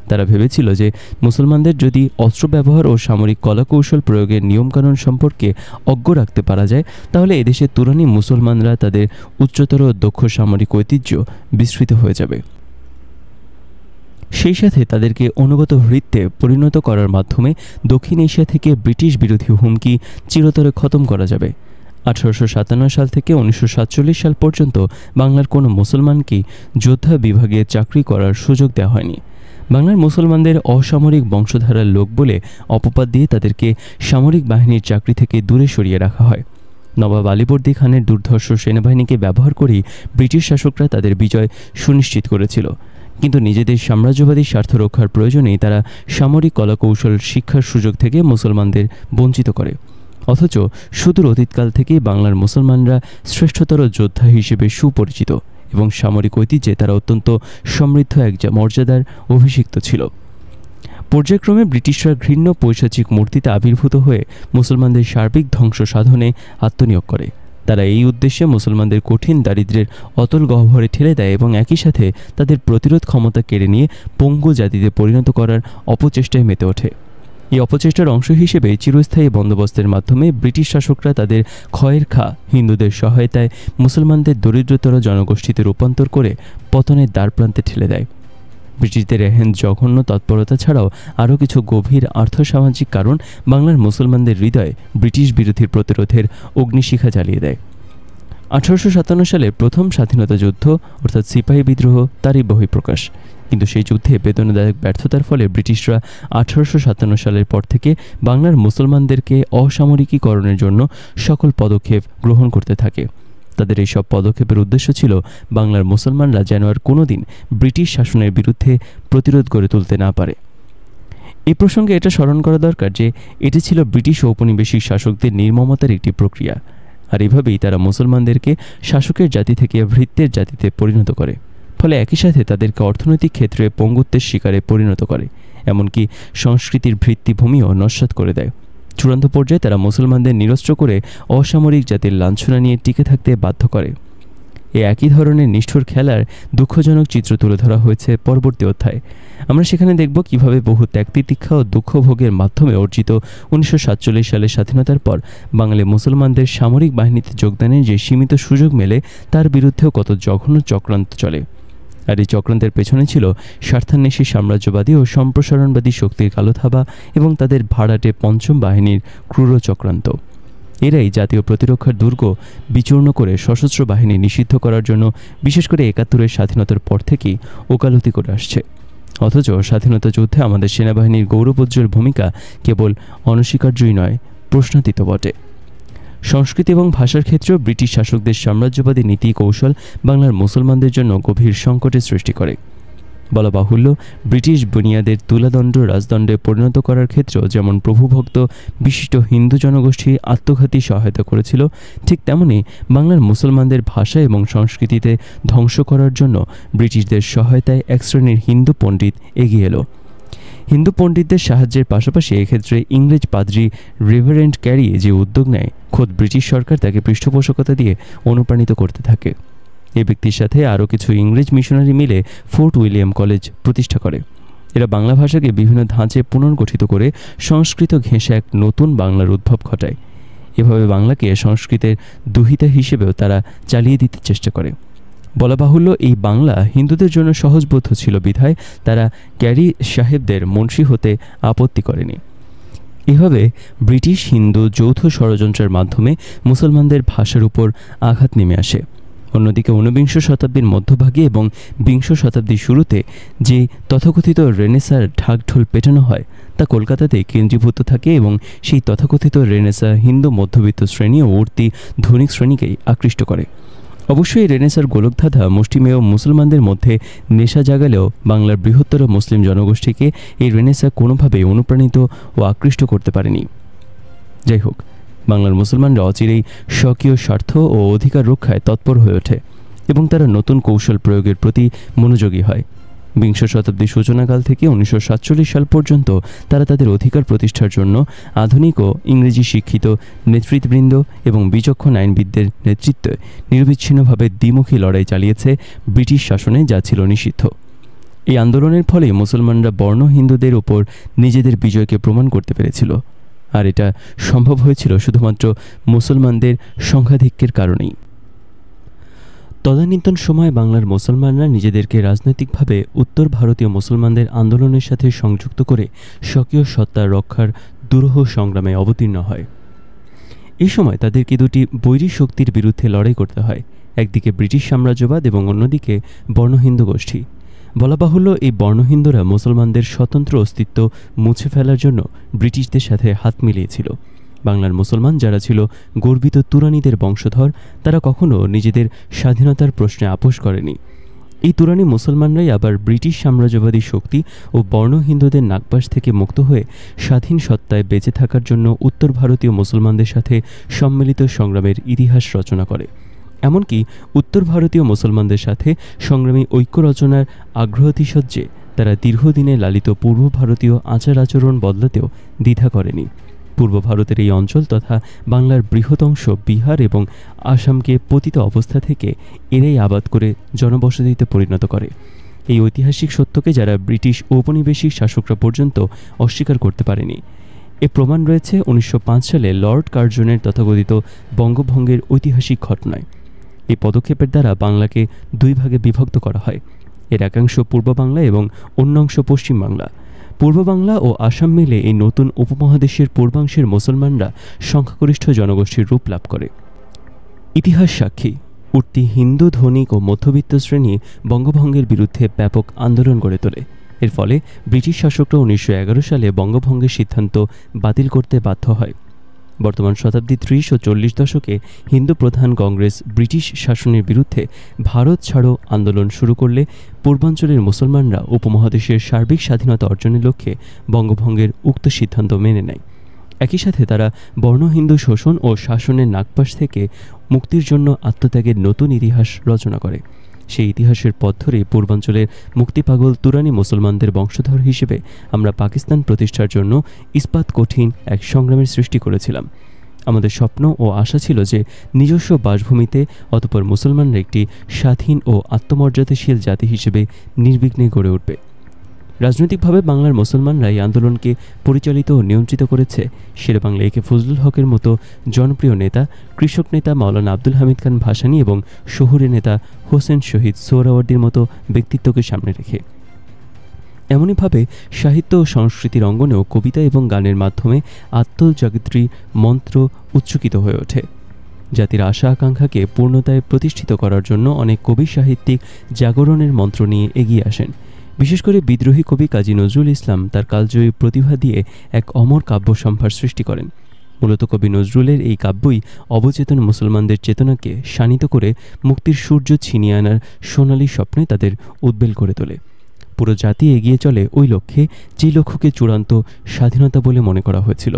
তারা ভেবেছিল যে মুসলমানদের যদি অস্ত্র ব্যবহার ও সামরিক কলাকৌশল প্রয়োগের নিয়মকানুন সম্পর্কে অজ্ঞ রাখতে পারা যায়, তাহলে এদেশের তুরানি মুসলমানরা তাদের উচ্চতর ও দক্ষ সামরিক ঐতিহ্য বিস্মৃত হয়ে যাবে। সেই সাথে তাদেরকে অনুগত ভৃত্যে পরিণত করার মাধ্যমে দক্ষিণ এশিয়া থেকে ব্রিটিশ বিরোধী হুমকি চিরতরে খতম করা যাবে। 1857 সাল থেকে 1947 সাল পর্যন্ত বাংলার কোনো মুসলমানকেই যোদ্ধা বিভাগে চাকরি করার সুযোগ দেওয়া হয়নি। বাংলার মুসলমানদের অসামরিক বংশধারার লোক বলে অপবাদ দিয়ে তাদেরকে সামরিক বাহিনীর চাকরি থেকে দূরে সরিয়ে রাখা হয়। নবাব আলীবর্দী খানের দুর্ধর্ষ সেনাবাহিনীকে ব্যবহার করেই ব্রিটিশ শাসকরা তাদের বিজয় সুনিশ্চিত করেছিল, কিন্তু নিজেদের সাম্রাজ্যবাদী স্বার্থ রক্ষার প্রয়োজনেই তারা সামরিক কলাকৌশল শিক্ষার সুযোগ থেকে মুসলমানদের বঞ্চিত করে। অথচ সুদূর অতীতকাল থেকেই বাংলার মুসলমানরা শ্রেষ্ঠতর যোদ্ধা হিসেবে সুপরিচিত এবং সামরিক ঐতিহ্যে তারা অত্যন্ত সমৃদ্ধ এক মর্যাদার অভিষিক্ত ছিল। পর্যায়ক্রমে ব্রিটিশরা ঘৃণ্য পৈশাচিক মূর্তিতে আবির্ভূত হয়ে মুসলমানদের সার্বিক ধ্বংস সাধনে আত্মনিয়োগ করে। তারা এই উদ্দেশ্যে মুসলমানদের কঠিন দারিদ্র্যের অতল গহ্বরে ঠেলে দেয় এবং একই সাথে তাদের প্রতিরোধ ক্ষমতা কেড়ে নিয়ে পঙ্গু জাতিতে পরিণত করার অপচেষ্টায় মেতে ওঠে। এই অপচেষ্টার অংশ হিসেবে চিরস্থায়ী বন্দোবস্তের মাধ্যমে ব্রিটিশ শাসকরা তাদের ক্ষয়ের খা হিন্দুদের সহায়তায় মুসলমানদের দরিদ্রতর জনগোষ্ঠীতে রূপান্তর করে পতনের দ্বারপ্রান্তে ঠেলে দেয়। ব্রিটিশদের এহেন জঘন্য তৎপরতা ছাড়াও আরও কিছু গভীর আর্থসামাজিক কারণ বাংলার মুসলমানদের হৃদয়ে ব্রিটিশ বিরোধী প্রতিরোধের অগ্নিশিখা জ্বালিয়ে দেয়। 1857 সালের প্রথম স্বাধীনতা যুদ্ধ অর্থাৎ সিপাহী বিদ্রোহ তারই বহিঃপ্রকাশ। কিন্তু সেই যুদ্ধে বেদনাদায়ক ব্যর্থতার ফলে ব্রিটিশরা 1857 সালের পর থেকে বাংলার মুসলমানদেরকে অসামরিকীকরণের জন্য সকল পদক্ষেপ গ্রহণ করতে থাকে। তাদের এই সব পদক্ষেপের উদ্দেশ্য ছিল বাংলার মুসলমানরা যেন আর কোনোদিন ব্রিটিশ শাসনের বিরুদ্ধে প্রতিরোধ গড়ে তুলতে না পারে। এই প্রসঙ্গে এটা স্মরণ করা দরকার যে এটি ছিল ব্রিটিশ ঔপনিবেশিক শাসকদের নির্মমতার একটি প্রক্রিয়া, আর এভাবেই তারা মুসলমানদেরকে শাসকের জাতি থেকে ভৃত্যের জাতিতে পরিণত করে, ফলে একই সাথে তাদেরকে অর্থনৈতিক ক্ষেত্রে পঙ্গুত্বের শিকারে পরিণত করে, এমনকি সংস্কৃতির ভিত্তিভূমিও নস্যাৎ করে দেয়। চূড়ান্ত পর্যায়ে তারা মুসলমানদের নিরস্ত্র করে অসামরিক জাতির লাঞ্ছনা নিয়ে টিকে থাকতে বাধ্য করে। এই একই ধরনের নিষ্ঠুর খেলার দুঃখজনক চিত্র তুলে ধরা হয়েছে পরবর্তী অধ্যায়ে। আমরা সেখানে দেখব কিভাবে বহু ত্যাগ তিতিক্ষা ও দুঃখ ভোগের মাধ্যমে অর্জিত 1947 সালের স্বাধীনতার পর বাঙালি মুসলমানদের সামরিক বাহিনীতে যোগদানের যে সীমিত সুযোগ মেলে তার বিরুদ্ধেও কত জঘন্য চক্রান্ত চলে। আর এই চক্রান্তের পেছনে ছিল স্বার্থান্বেষী সাম্রাজ্যবাদী ও সম্প্রসারণবাদী শক্তির কালো থাবা এবং তাদের ভাড়াটে পঞ্চম বাহিনীর ক্রূর চক্রান্ত। এরাই জাতীয় প্রতিরক্ষার দুর্গ বিচূর্ণ করে সশস্ত্র বাহিনী নিষিদ্ধ করার জন্য বিশেষ করে 71-এর স্বাধীনতার পর থেকেই ওকালতি করে আসছে। অথচ স্বাধীনতা যুদ্ধে আমাদের সেনাবাহিনীর গৌরবোজ্জ্বল ভূমিকা কেবল অনস্বীকার্যই নয়, প্রশ্নাতীত বটে। সংস্কৃতি এবং ভাষার ক্ষেত্রেও ব্রিটিশ শাসকদের সাম্রাজ্যবাদী নীতি কৌশল বাংলার মুসলমানদের জন্য গভীর সংকটের সৃষ্টি করে। বলা বাহুল্য, ব্রিটিশ বুনিয়াদের তুলাদণ্ড রাজদণ্ডে পরিণত করার ক্ষেত্রেও যেমন প্রভুভক্ত বিশিষ্ট হিন্দু জনগোষ্ঠী আত্মঘাতী সহায়তা করেছিল, ঠিক তেমনি বাংলার মুসলমানদের ভাষা এবং সংস্কৃতিতে ধ্বংস করার জন্য ব্রিটিশদের সহায়তায় এক শ্রেণীর হিন্দু পণ্ডিত এগিয়ে এলো। হিন্দু পণ্ডিতদের সাহায্যের পাশাপাশি এক্ষেত্রে ইংরেজ পাদ্রী রেভারেন্ড ক্যারি যে উদ্যোগ নেয়, খোদ ব্রিটিশ সরকার তাকে পৃষ্ঠপোষকতা দিয়ে অনুপ্রাণিত করতে থাকে। এই ব্যক্তির সাথে আরও কিছু ইংরেজ মিশনারি মিলে ফোর্ট উইলিয়াম কলেজ প্রতিষ্ঠা করে। এরা বাংলা ভাষাকে বিভিন্ন ধাঁচে পুনর্গঠিত করে সংস্কৃত ঘেঁষে এক নতুন বাংলার উদ্ভব ঘটায়। এভাবে বাংলাকে সংস্কৃতের দুহিতা হিসেবেও তারা চালিয়ে দিতে চেষ্টা করে। বলা বাহুল্য, এই বাংলা হিন্দুদের জন্য সহজবোধ্য ছিল বিধায় তারা ক্যারি সাহেবদের মুন্সি হতে আপত্তি করেনি। এভাবে ব্রিটিশ হিন্দু যৌথ ষড়যন্ত্রের মাধ্যমে মুসলমানদের ভাষার উপর আঘাত নেমে আসে। অন্যদিকে 19বিংশ শতাব্দীর মধ্যভাগে এবং বিংশ শতাব্দীর শুরুতে যে তথাকথিত রেনেসার ঢাকঢোল পেটানো হয় তা কলকাতাতে কেন্দ্রীভূত থাকে এবং সেই তথাকথিত রেনেসা হিন্দু মধ্যবিত্ত শ্রেণী ও উঠতি ধনিক শ্রেণীকেই আকৃষ্ট করে। অবশ্যই রেনেসার গোলকধাঁধা মুষ্টিমেয় মুসলমানদের মধ্যে নেশা জাগালেও বাংলার বৃহত্তর মুসলিম জনগোষ্ঠীকে এই রেনেসা কোনোভাবেই অনুপ্রাণিত ও আকৃষ্ট করতে পারেনি। যাই হোক, বাংলার মুসলমানরা অচিরেই স্বকীয় স্বার্থ ও অধিকার রক্ষায় তৎপর হয়ে ওঠে এবং তারা নতুন কৌশল প্রয়োগের প্রতি মনোযোগী হয়। বিংশ শতাব্দীর সূচনাকাল থেকে 1947 সাল পর্যন্ত তারা তাদের অধিকার প্রতিষ্ঠার জন্য আধুনিক ও ইংরেজি শিক্ষিত নেতৃবৃন্দ এবং বিচক্ষণ আইনবিদদের নেতৃত্বে নিরবিচ্ছিন্নভাবে দ্বিমুখী লড়াই চালিয়েছে ব্রিটিশ শাসনে, যা ছিল নিষিদ্ধ। এই আন্দোলনের ফলে মুসলমানরা বর্ণ হিন্দুদের উপর নিজেদের বিজয়কে প্রমাণ করতে পেরেছিল, আর এটা সম্ভব হয়েছিল শুধুমাত্র মুসলমানদের সংখ্যাধিক্যের কারণেই। তদানীন্তন সময়ে বাংলার মুসলমানরা নিজেদেরকে রাজনৈতিকভাবে উত্তর ভারতীয় মুসলমানদের আন্দোলনের সাথে সংযুক্ত করে স্বকীয় সত্তা রক্ষার দুরূহ সংগ্রামে অবতীর্ণ হয়। এই সময় তাদেরকে দুটি বৈরী শক্তির বিরুদ্ধে লড়াই করতে হয়, একদিকে ব্রিটিশ সাম্রাজ্যবাদ এবং অন্যদিকে বর্ণহিন্দু গোষ্ঠী। বলা বাহুল্য, এই বর্ণহিন্দুরা মুসলমানদের স্বতন্ত্র অস্তিত্ব মুছে ফেলার জন্য ব্রিটিশদের সাথে হাত মিলিয়েছিল। বাংলার মুসলমান যারা ছিল গর্বিত তুরানীদের বংশধর, তারা কখনো নিজেদের স্বাধীনতার প্রশ্নে আপোষ করেনি। এই তুরানী মুসলমানরাই আবার ব্রিটিশ সাম্রাজ্যবাদী শক্তি ও বর্ণ হিন্দুদের নাগপাশ থেকে মুক্ত হয়ে স্বাধীন সত্তায় বেঁচে থাকার জন্য উত্তর ভারতীয় মুসলমানদের সাথে সম্মিলিত সংগ্রামের ইতিহাস রচনা করে। এমনকি উত্তর ভারতীয় মুসলমানদের সাথে সংগ্রামী ঐক্য রচনার আগ্রহাতিশয্যে তারা দীর্ঘদিনে লালিত পূর্ব ভারতীয় আচার আচরণ বদলাতেও দ্বিধা করেনি। পূর্ব ভারতের এই অঞ্চল তথা বাংলার বৃহৎ অংশ বিহার এবং আসামকে পতিত অবস্থা থেকে এরাই আবাদ করে জনবসতিতে পরিণত করে। এই ঐতিহাসিক সত্যকে যারা ব্রিটিশ ঔপনিবেশিক শাসকরা পর্যন্ত অস্বীকার করতে পারেনি। এ প্রমাণ রয়েছে 1905 সালে লর্ড কার্জনের তথাকথিত বঙ্গভঙ্গের ঐতিহাসিক ঘটনায়। এই পদক্ষেপের দ্বারা বাংলাকে দুই ভাগে বিভক্ত করা হয়। এর একাংশ পূর্ব বাংলা এবং অন্য অংশ পশ্চিম বাংলা। পূর্ব বাংলা ও আসাম মিলে এই নতুন উপমহাদেশের পূর্বাংশের মুসলমানরা সংখ্যাগরিষ্ঠ জনগোষ্ঠীর রূপ লাভ করে। ইতিহাস সাক্ষী, উঠতি হিন্দু ধনিক ও মধ্যবিত্ত শ্রেণী বঙ্গভঙ্গের বিরুদ্ধে ব্যাপক আন্দোলন গড়ে তোলে। এর ফলে ব্রিটিশ শাসকরা 1911 সালে বঙ্গভঙ্গের সিদ্ধান্ত বাতিল করতে বাধ্য হয়। বর্তমান শতাব্দীর 30 ও 40 দশকে হিন্দু প্রধান কংগ্রেস ব্রিটিশ শাসনের বিরুদ্ধে ভারত ছাড়ো আন্দোলন শুরু করলে পূর্বাঞ্চলের মুসলমানরা উপমহাদেশের সার্বিক স্বাধীনতা অর্জনের লক্ষ্যে বঙ্গভঙ্গের উক্ত সিদ্ধান্ত মেনে নেয়। একই সাথে তারা বর্ণ হিন্দু শোষণ ও শাসনের নাগপাশ থেকে মুক্তির জন্য আত্মত্যাগের নতুন ইতিহাস রচনা করে। সেই ইতিহাসের পথ ধরে পূর্বাঞ্চলের মুক্তিপাগল তুরানী মুসলমানদের বংশধর হিসেবে আমরা পাকিস্তান প্রতিষ্ঠার জন্য ইস্পাত কঠিন এক সংগ্রামের সৃষ্টি করেছিলাম। আমাদের স্বপ্ন ও আশা ছিল যে নিজস্ব বাসভূমিতে অতঃপর মুসলমানরা একটি স্বাধীন ও আত্মমর্যাদাশীল জাতি হিসেবে নির্বিঘ্নে গড়ে উঠবে। রাজনৈতিকভাবে বাংলার মুসলমানরা এই আন্দোলনকে পরিচালিত ও নিয়ন্ত্রিত করেছে শেরেবাংলা একে ফজলুল হকের মতো জনপ্রিয় নেতা, কৃষক নেতা মাওলানা আব্দুল হামিদ খান ভাসানী এবং শহুরে নেতা হোসেন শহীদ সোহরাওয়ার্দীর মতো ব্যক্তিত্বকে সামনে রেখে। এমনইভাবে সাহিত্য ও সংস্কৃতির অঙ্গনেও কবিতা এবং গানের মাধ্যমে আত্মজাগৃতির মন্ত্র উচ্চকিত হয়ে ওঠে। জাতির আশা আকাঙ্ক্ষাকে পূর্ণতায় প্রতিষ্ঠিত করার জন্য অনেক কবি সাহিত্যিক জাগরণের মন্ত্র নিয়ে এগিয়ে আসেন। বিশেষ করে বিদ্রোহী কবি কাজী নজরুল ইসলাম তার কালজয়ী প্রতিভা দিয়ে এক অমর কাব্য সম্ভার সৃষ্টি করেন। মূলত কবি নজরুলের এই কাব্যই অবচেতন মুসলমানদের চেতনাকে শানিত করে মুক্তির সূর্য ছিনিয়ে আনার সোনালী স্বপ্নে তাদের উদ্বেল করে তোলে। পুরো জাতি এগিয়ে চলে ওই লক্ষ্যে, যে লক্ষ্যকে চূড়ান্ত স্বাধীনতা বলে মনে করা হয়েছিল।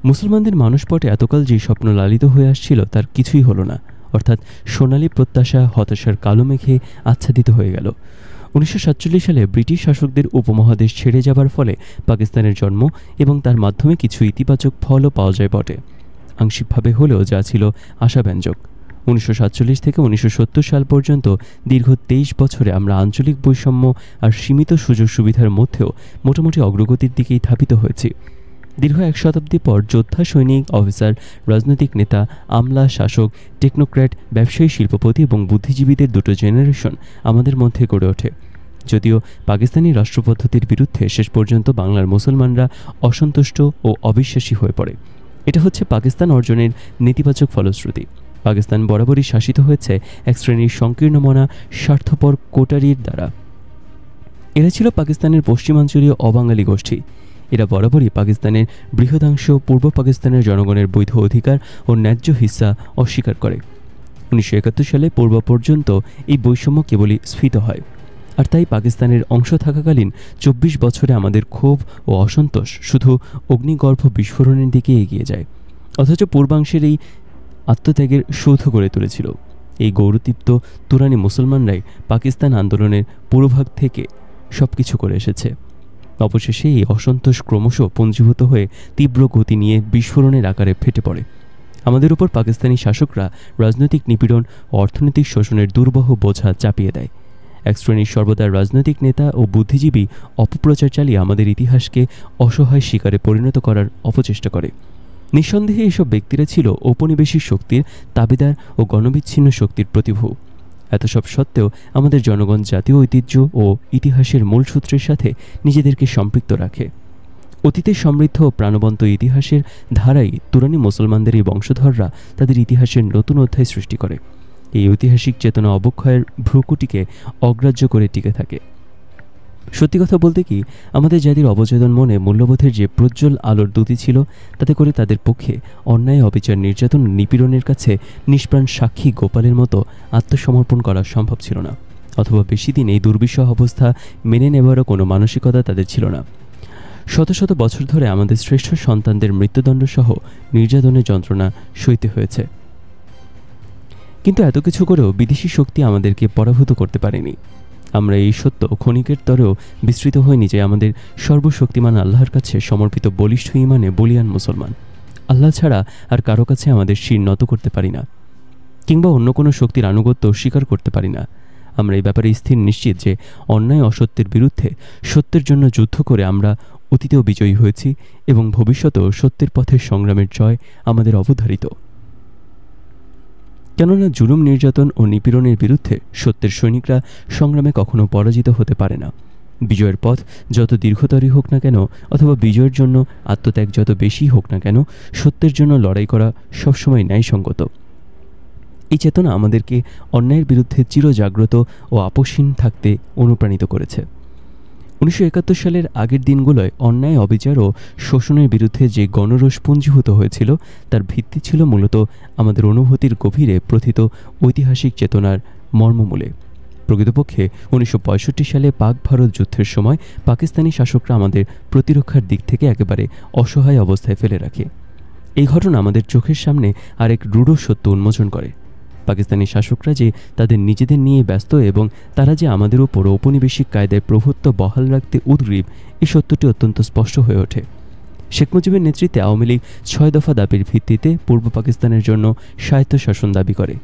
মুসলমানদের মানসপটে এতকাল যে স্বপ্ন লালিত হয়ে আসছিল তার কিছুই হলো না, অর্থাৎ সোনালী প্রত্যাশা হতাশার কালো মেঘে আচ্ছাদিত হয়ে গেল। 1947 সালে ব্রিটিশ শাসকদের উপমহাদেশ ছেড়ে যাবার ফলে পাকিস্তানের জন্ম এবং তার মাধ্যমে কিছু ইতিবাচক ফলও পাওয়া যায় বটে, আংশিকভাবে হলেও যা ছিল আশাব্যঞ্জক। 1947 থেকে 1970 সাল পর্যন্ত দীর্ঘ 23 বছরে আমরা আঞ্চলিক বৈষম্য আর সীমিত সুযোগ সুবিধার মধ্যেও মোটামুটি অগ্রগতির দিকেই ধাবিত হয়েছি। দীর্ঘ এক শতাব্দী পর যোদ্ধা, সৈনিক, অফিসার, রাজনৈতিক নেতা, আমলা, শাসক, টেকনোক্র্যাট, ব্যবসায়ী, শিল্পপতি এবং বুদ্ধিজীবীদের দুটো জেনারেশন আমাদের মধ্যে গড়ে ওঠে। যদিও পাকিস্তানি রাষ্ট্রপদ্ধতির বিরুদ্ধে শেষ পর্যন্ত বাংলার মুসলমানরা অসন্তুষ্ট ও অবিশ্বাসী হয়ে পড়ে। এটা হচ্ছে পাকিস্তান অর্জনের নেতিবাচক ফলশ্রুতি। পাকিস্তান বরাবরই শাসিত হয়েছে এক শ্রেণীর সংকীর্ণমনা স্বার্থপর কোটারির দ্বারা। এরা ছিল পাকিস্তানের পশ্চিমাঞ্চলীয় অবাঙালি গোষ্ঠী। এরা বরাবরই পাকিস্তানের বৃহদাংশ পূর্ব পাকিস্তানের জনগণের বৈধ অধিকার ও ন্যায্য হিস্সা অস্বীকার করে। 1971 সালে পূর্ব পর্যন্ত এই বৈষম্য কেবলই স্ফীত হয়। আর তাই পাকিস্তানের অংশ থাকাকালীন 24 বছরে আমাদের ক্ষোভ ও অসন্তোষ শুধু অগ্নিগর্ভ বিস্ফোরণের দিকে এগিয়ে যায়, অথচ পূর্বাংশের এই আত্মত্যাগের সৌধ গড়ে তুলেছিল। এই গৌরদীপ্ত তুরানী মুসলমানরাই পাকিস্তান আন্দোলনের পুরোভাগ থেকে সবকিছু করে এসেছে। অবশেষে এই অসন্তোষ ক্রমশ পুঞ্জীভূত হয়ে তীব্র গতি নিয়ে বিস্ফোরণের আকারে ফেটে পড়ে। আমাদের উপর পাকিস্তানি শাসকরা রাজনৈতিক নিপীড়ন ও অর্থনৈতিক শোষণের দুর্বহ বোঝা চাপিয়ে দেয়। এক শ্রেণীর সর্বদা রাজনৈতিক নেতা ও বুদ্ধিজীবী অপপ্রচার চালিয়ে আমাদের ইতিহাসকে অসহায় শিকারে পরিণত করার অপচেষ্টা করে। নিঃসন্দেহে এসব ব্যক্তিরা ছিল ঔপনিবেশিক শক্তির দাবিদার ও গণবিচ্ছিন্ন শক্তির প্রতিভূ। এত সব সত্ত্বেও আমাদের জনগণ জাতীয় ঐতিহ্য ও ইতিহাসের মূলসূত্রের সাথে নিজেদেরকে সম্পৃক্ত রাখে। অতীতের সমৃদ্ধ ও প্রাণবন্ত ইতিহাসের ধারাই তুরানি মুসলমানদের এই বংশধররা তাদের ইতিহাসের নতুন অধ্যায় সৃষ্টি করে। এই ঐতিহাসিক চেতনা অবক্ষয়ের ভ্রুকুটিকে অগ্রাহ্য করে টিকে থাকে। সত্যি কথা বলতে কি, আমাদের জাতির অবচেতন মনে মূল্যবোধের যে প্রজ্জ্বল আলোর দ্যুতি ছিল, তাতে করে তাদের পক্ষে অন্যায়, অবিচার, নির্যাতন, নিপীড়নের কাছে নিষ্প্রাণ সাক্ষী গোপালের মতো আত্মসমর্পণ করা সম্ভব ছিল না, অথবা বেশি দিন এই দুর্বিষহ অবস্থা মেনে নেবারও কোনো মানসিকতা তাদের ছিল না। শত শত বছর ধরে আমাদের শ্রেষ্ঠ সন্তানদের মৃত্যুদণ্ড সহ নির্যাতনের যন্ত্রণা সইতে হয়েছে। কিন্তু এত কিছু করেও বিদেশি শক্তি আমাদেরকে পরাভূত করতে পারেনি। আমরা এই সত্য ক্ষণিকের তরেও বিস্তৃত হয়নি যে আমাদের সর্বশক্তিমান আল্লাহর কাছে সমর্পিত বলিষ্ঠ ঈমানে বলিয়ান মুসলমান। আল্লাহ ছাড়া আর কারো কাছে আমাদের শির নত করতে পারি না, কিংবা অন্য কোনো শক্তির আনুগত্য স্বীকার করতে পারি না। আমরা এই ব্যাপারে স্থির নিশ্চিত যে অন্যায় অসত্যের বিরুদ্ধে সত্যের জন্য যুদ্ধ করে আমরা অতীতেও বিজয়ী হয়েছি এবং ভবিষ্যতেও সত্যের পথের সংগ্রামের জয় আমাদের অবধারিত। কেননা জুলুম, নির্যাতন ও নিপীড়নের বিরুদ্ধে সত্যের সৈনিকরা সংগ্রামে কখনো পরাজিত হতে পারে না। বিজয়ের পথ যত দীর্ঘতরই হোক না কেন, অথবা বিজয়ের জন্য আত্মত্যাগ যত বেশি হোক না কেন, সত্যের জন্য লড়াই করা সবসময় ন্যায়সঙ্গত। এই চেতনা আমাদেরকে অন্যায়ের বিরুদ্ধে চিরজাগ্রত ও আপোষহীন থাকতে অনুপ্রাণিত করেছে। 1971 সালের আগের দিনগুলোয় অন্যায়, অবিচার ও শোষণের বিরুদ্ধে যে গণরোষ পুঞ্জীভূত হয়েছিল, তার ভিত্তি ছিল মূলত আমাদের অনুভূতির গভীরে প্রথিত ঐতিহাসিক চেতনার মর্মমূলে। প্রকৃতপক্ষে 1965 সালে পাক ভারত যুদ্ধের সময় পাকিস্তানি শাসকরা আমাদের প্রতিরক্ষার দিক থেকে একেবারে অসহায় অবস্থায় ফেলে রাখে। এই ঘটনা আমাদের চোখের সামনে আরেক রূঢ় সত্য উন্মোচন করে। পাকিস্তানি শাসকরা যে তাদের নিজেদের নিয়ে ব্যস্ত এবং তারা যে আমাদের উপর ঔপনিবেশিক কায়দায় প্রভুত্ব বহাল রাখতে উদ্গ্রীব, এই সত্যটি অত্যন্ত স্পষ্ট হয়ে ওঠে। শেখ মুজিবের নেতৃত্বে আওয়ামী লীগ 6 দফা দাবির ভিত্তিতে পূর্ব পাকিস্তানের জন্য স্বায়ত্তশাসন দাবি করে।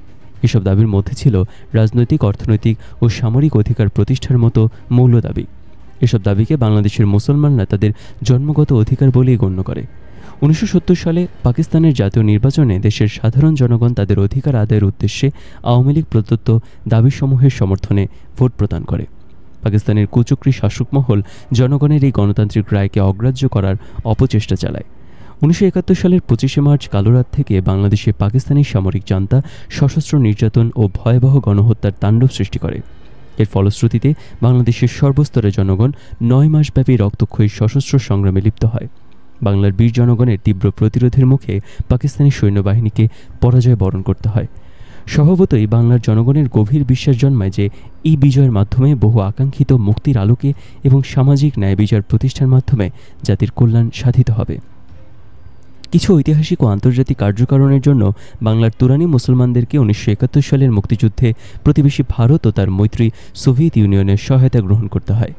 এসব দাবির মধ্যে ছিল রাজনৈতিক, অর্থনৈতিক ও সামরিক অধিকার প্রতিষ্ঠার মতো মৌল দাবি। এসব দাবিকে বাংলাদেশের মুসলমানরা তাদের জন্মগত অধিকার বলেই গণ্য করে। 1970 সালে পাকিস্তানের জাতীয় নির্বাচনে দেশের সাধারণ জনগণ তাদের অধিকার আদায়ের উদ্দেশ্যে আওয়ামী লীগ প্রদত্ত দাবিসমূহের সমর্থনে ভোট প্রদান করে। পাকিস্তানের কুচক্রী শাসকমহল জনগণের এই গণতান্ত্রিক রায়কে অগ্রাহ্য করার অপচেষ্টা চালায়। 1971 সালের 25শে মার্চ কালোরাত থেকে বাংলাদেশে পাকিস্তানি সামরিক জান্তা সশস্ত্র নির্যাতন ও ভয়াবহ গণহত্যার তাণ্ডব সৃষ্টি করে। এর ফলশ্রুতিতে বাংলাদেশের সর্বস্তরের জনগণ 9 মাসব্যাপী রক্তক্ষয়ী সশস্ত্র সংগ্রামে লিপ্ত হয়। বাংলার বীর জনগণের তীব্র প্রতিরোধের মুখে পাকিস্তানি সৈন্যবাহিনীকে পরাজয় বরণ করতে হয়। স্বভাবতই বাংলার জনগণের গভীর বিশ্বাস জন্মায় যে এই বিজয়ের মাধ্যমে বহু আকাঙ্ক্ষিত মুক্তির আলোকে এবং সামাজিক ন্যায় বিচার প্রতিষ্ঠার মাধ্যমে জাতির কল্যাণ সাধিত হবে। কিছু ঐতিহাসিক ও আন্তর্জাতিক কার্যকারণের জন্য বাংলার তুরানি মুসলমানদেরকে 1971 সালের মুক্তিযুদ্ধে প্রতিবেশী ভারত ও তার মৈত্রী সোভিয়েত ইউনিয়নের সহায়তা গ্রহণ করতে হয়।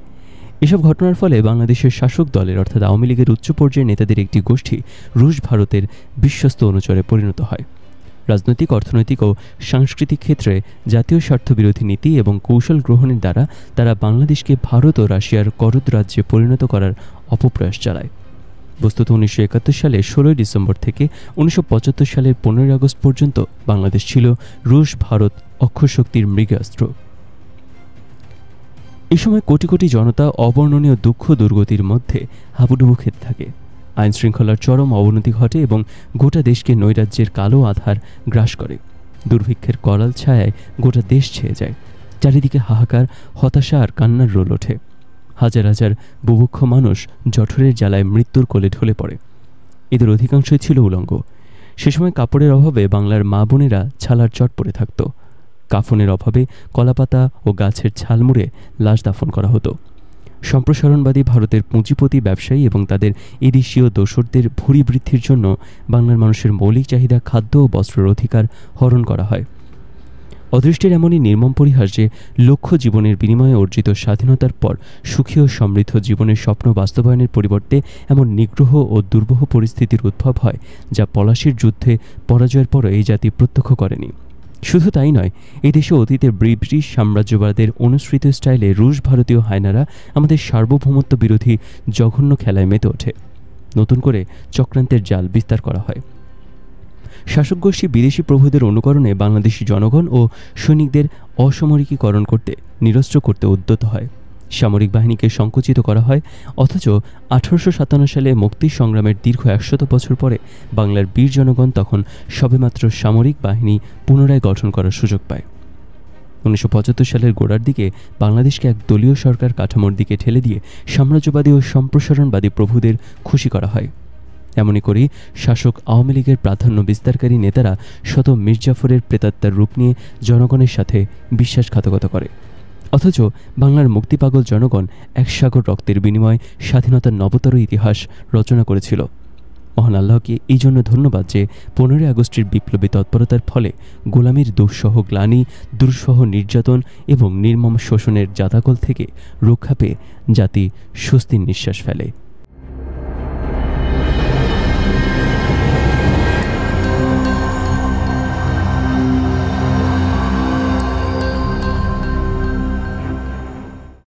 এসব ঘটনার ফলে বাংলাদেশের শাসক দলের অর্থাৎ আওয়ামী লীগের উচ্চ পর্যায়ের নেতাদের একটি গোষ্ঠী রুশ ভারতের বিশ্বস্ত অনুচরে পরিণত হয়। রাজনৈতিক, অর্থনৈতিক ও সাংস্কৃতিক ক্ষেত্রে জাতীয় স্বার্থ বিরোধী নীতি এবং কৌশল গ্রহণের দ্বারা তারা বাংলাদেশকে ভারত ও রাশিয়ার করদ রাজ্যে পরিণত করার অপপ্রয়াস চালায়। বস্তুত 1971 সালের 16 ডিসেম্বর থেকে 1975 সালের 15 আগস্ট পর্যন্ত বাংলাদেশ ছিল রুশ ভারত অক্ষশক্তির মৃগয়াস্ত্র। এই সময় কোটি কোটি জনতা অবর্ণনীয় দুঃখ দুর্গতির মধ্যে হাবুডুবু খেতে থাকে। আইন শৃঙ্খলার চরম অবনতি ঘটে এবং গোটা দেশকে নৈরাজ্যের কালো আধার গ্রাস করে। দুর্ভিক্ষের করাল ছায়ায় গোটা দেশ ছেয়ে যায়। চারিদিকে হাহাকার, হতাশা আর কান্নার রোল ওঠে। হাজার হাজার বুভুক্ষ মানুষ জঠরের জ্বালায় মৃত্যুর কোলে ঢলে পড়ে। এদের অধিকাংশই ছিল উলঙ্গ। সে সময় কাপড়ের অভাবে বাংলার মা বোনেরা ছালার চট পরে থাকত। কাফনের অভাবে কলাপাতা ও গাছের ছাল মুড়ে লাশ দাফন করা হতো। সম্প্রসারণবাদী ভারতের পুঁজিপতি ব্যবসায়ী এবং তাদের এদেশীয় দোসরদের ভুরি বৃদ্ধির জন্য বাংলার মানুষের মৌলিক চাহিদা খাদ্য ও বস্ত্রের অধিকার হরণ করা হয়। অদৃষ্টের এমনই নির্মম পরিহাস যে লক্ষ্য জীবনের বিনিময়ে অর্জিত স্বাধীনতার পর সুখী ও সমৃদ্ধ জীবনের স্বপ্ন বাস্তবায়নের পরিবর্তে এমন নিগ্রহ ও দুর্বহ পরিস্থিতির উদ্ভব হয়, যা পলাশির যুদ্ধে পরাজয়ের পরও এই জাতি প্রত্যক্ষ করেনি। শুধু তাই নয়, এই দেশে অতীতে ব্রিটিশ সাম্রাজ্যবাদের অনুসৃত স্টাইলে রুশ ভারতীয় হায়নারা আমাদের সার্বভৌমত্ব বিরোধী জঘন্য খেলায় মেতে ওঠে। নতুন করে চক্রান্তের জাল বিস্তার করা হয়। শাসক গোষ্ঠী বিদেশি প্রভুদের অনুকরণে বাংলাদেশি জনগণ ও সৈনিকদের অসামরিকীকরণ করতে, নিরস্ত্র করতে উদ্যত হয়। সামরিক বাহিনীকে সংকুচিত করা হয়, অথচ 1857 সালে মুক্তি সংগ্রামের দীর্ঘ 100 বছর পরে বাংলার বীর জনগণ তখন সবেমাত্র সামরিক বাহিনী পুনরায় গঠন করার সুযোগ পায়। 1975 সালের গোড়ার দিকে বাংলাদেশকে এক দলীয় সরকার কাঠামোর দিকে ঠেলে দিয়ে সাম্রাজ্যবাদী ও সম্প্রসারণবাদী প্রভুদের খুশি করা হয়। এমনই করেই শাসক আওয়ামী লীগের প্রাধান্য বিস্তারকারী নেতারা শত মির্জাফরের প্রেতাত্মার রূপ নিয়ে জনগণের সাথে বিশ্বাসঘাতকতা করে। অথচ বাংলার মুক্তিপাগল জনগণ এক সাগর রক্তের বিনিময়ে স্বাধীনতার নবতর ইতিহাস রচনা করেছিল। মহান আল্লাহকে এই জন্য ধন্যবাদ যে 15 আগস্টের বিপ্লবী তৎপরতার ফলে গোলামির দুঃসহ গ্লানি, দুঃসহ নির্যাতন এবং নির্মম শোষণের জাতাকল থেকে রক্ষা পেয়ে জাতি স্বস্তির নিঃশ্বাস ফেলে।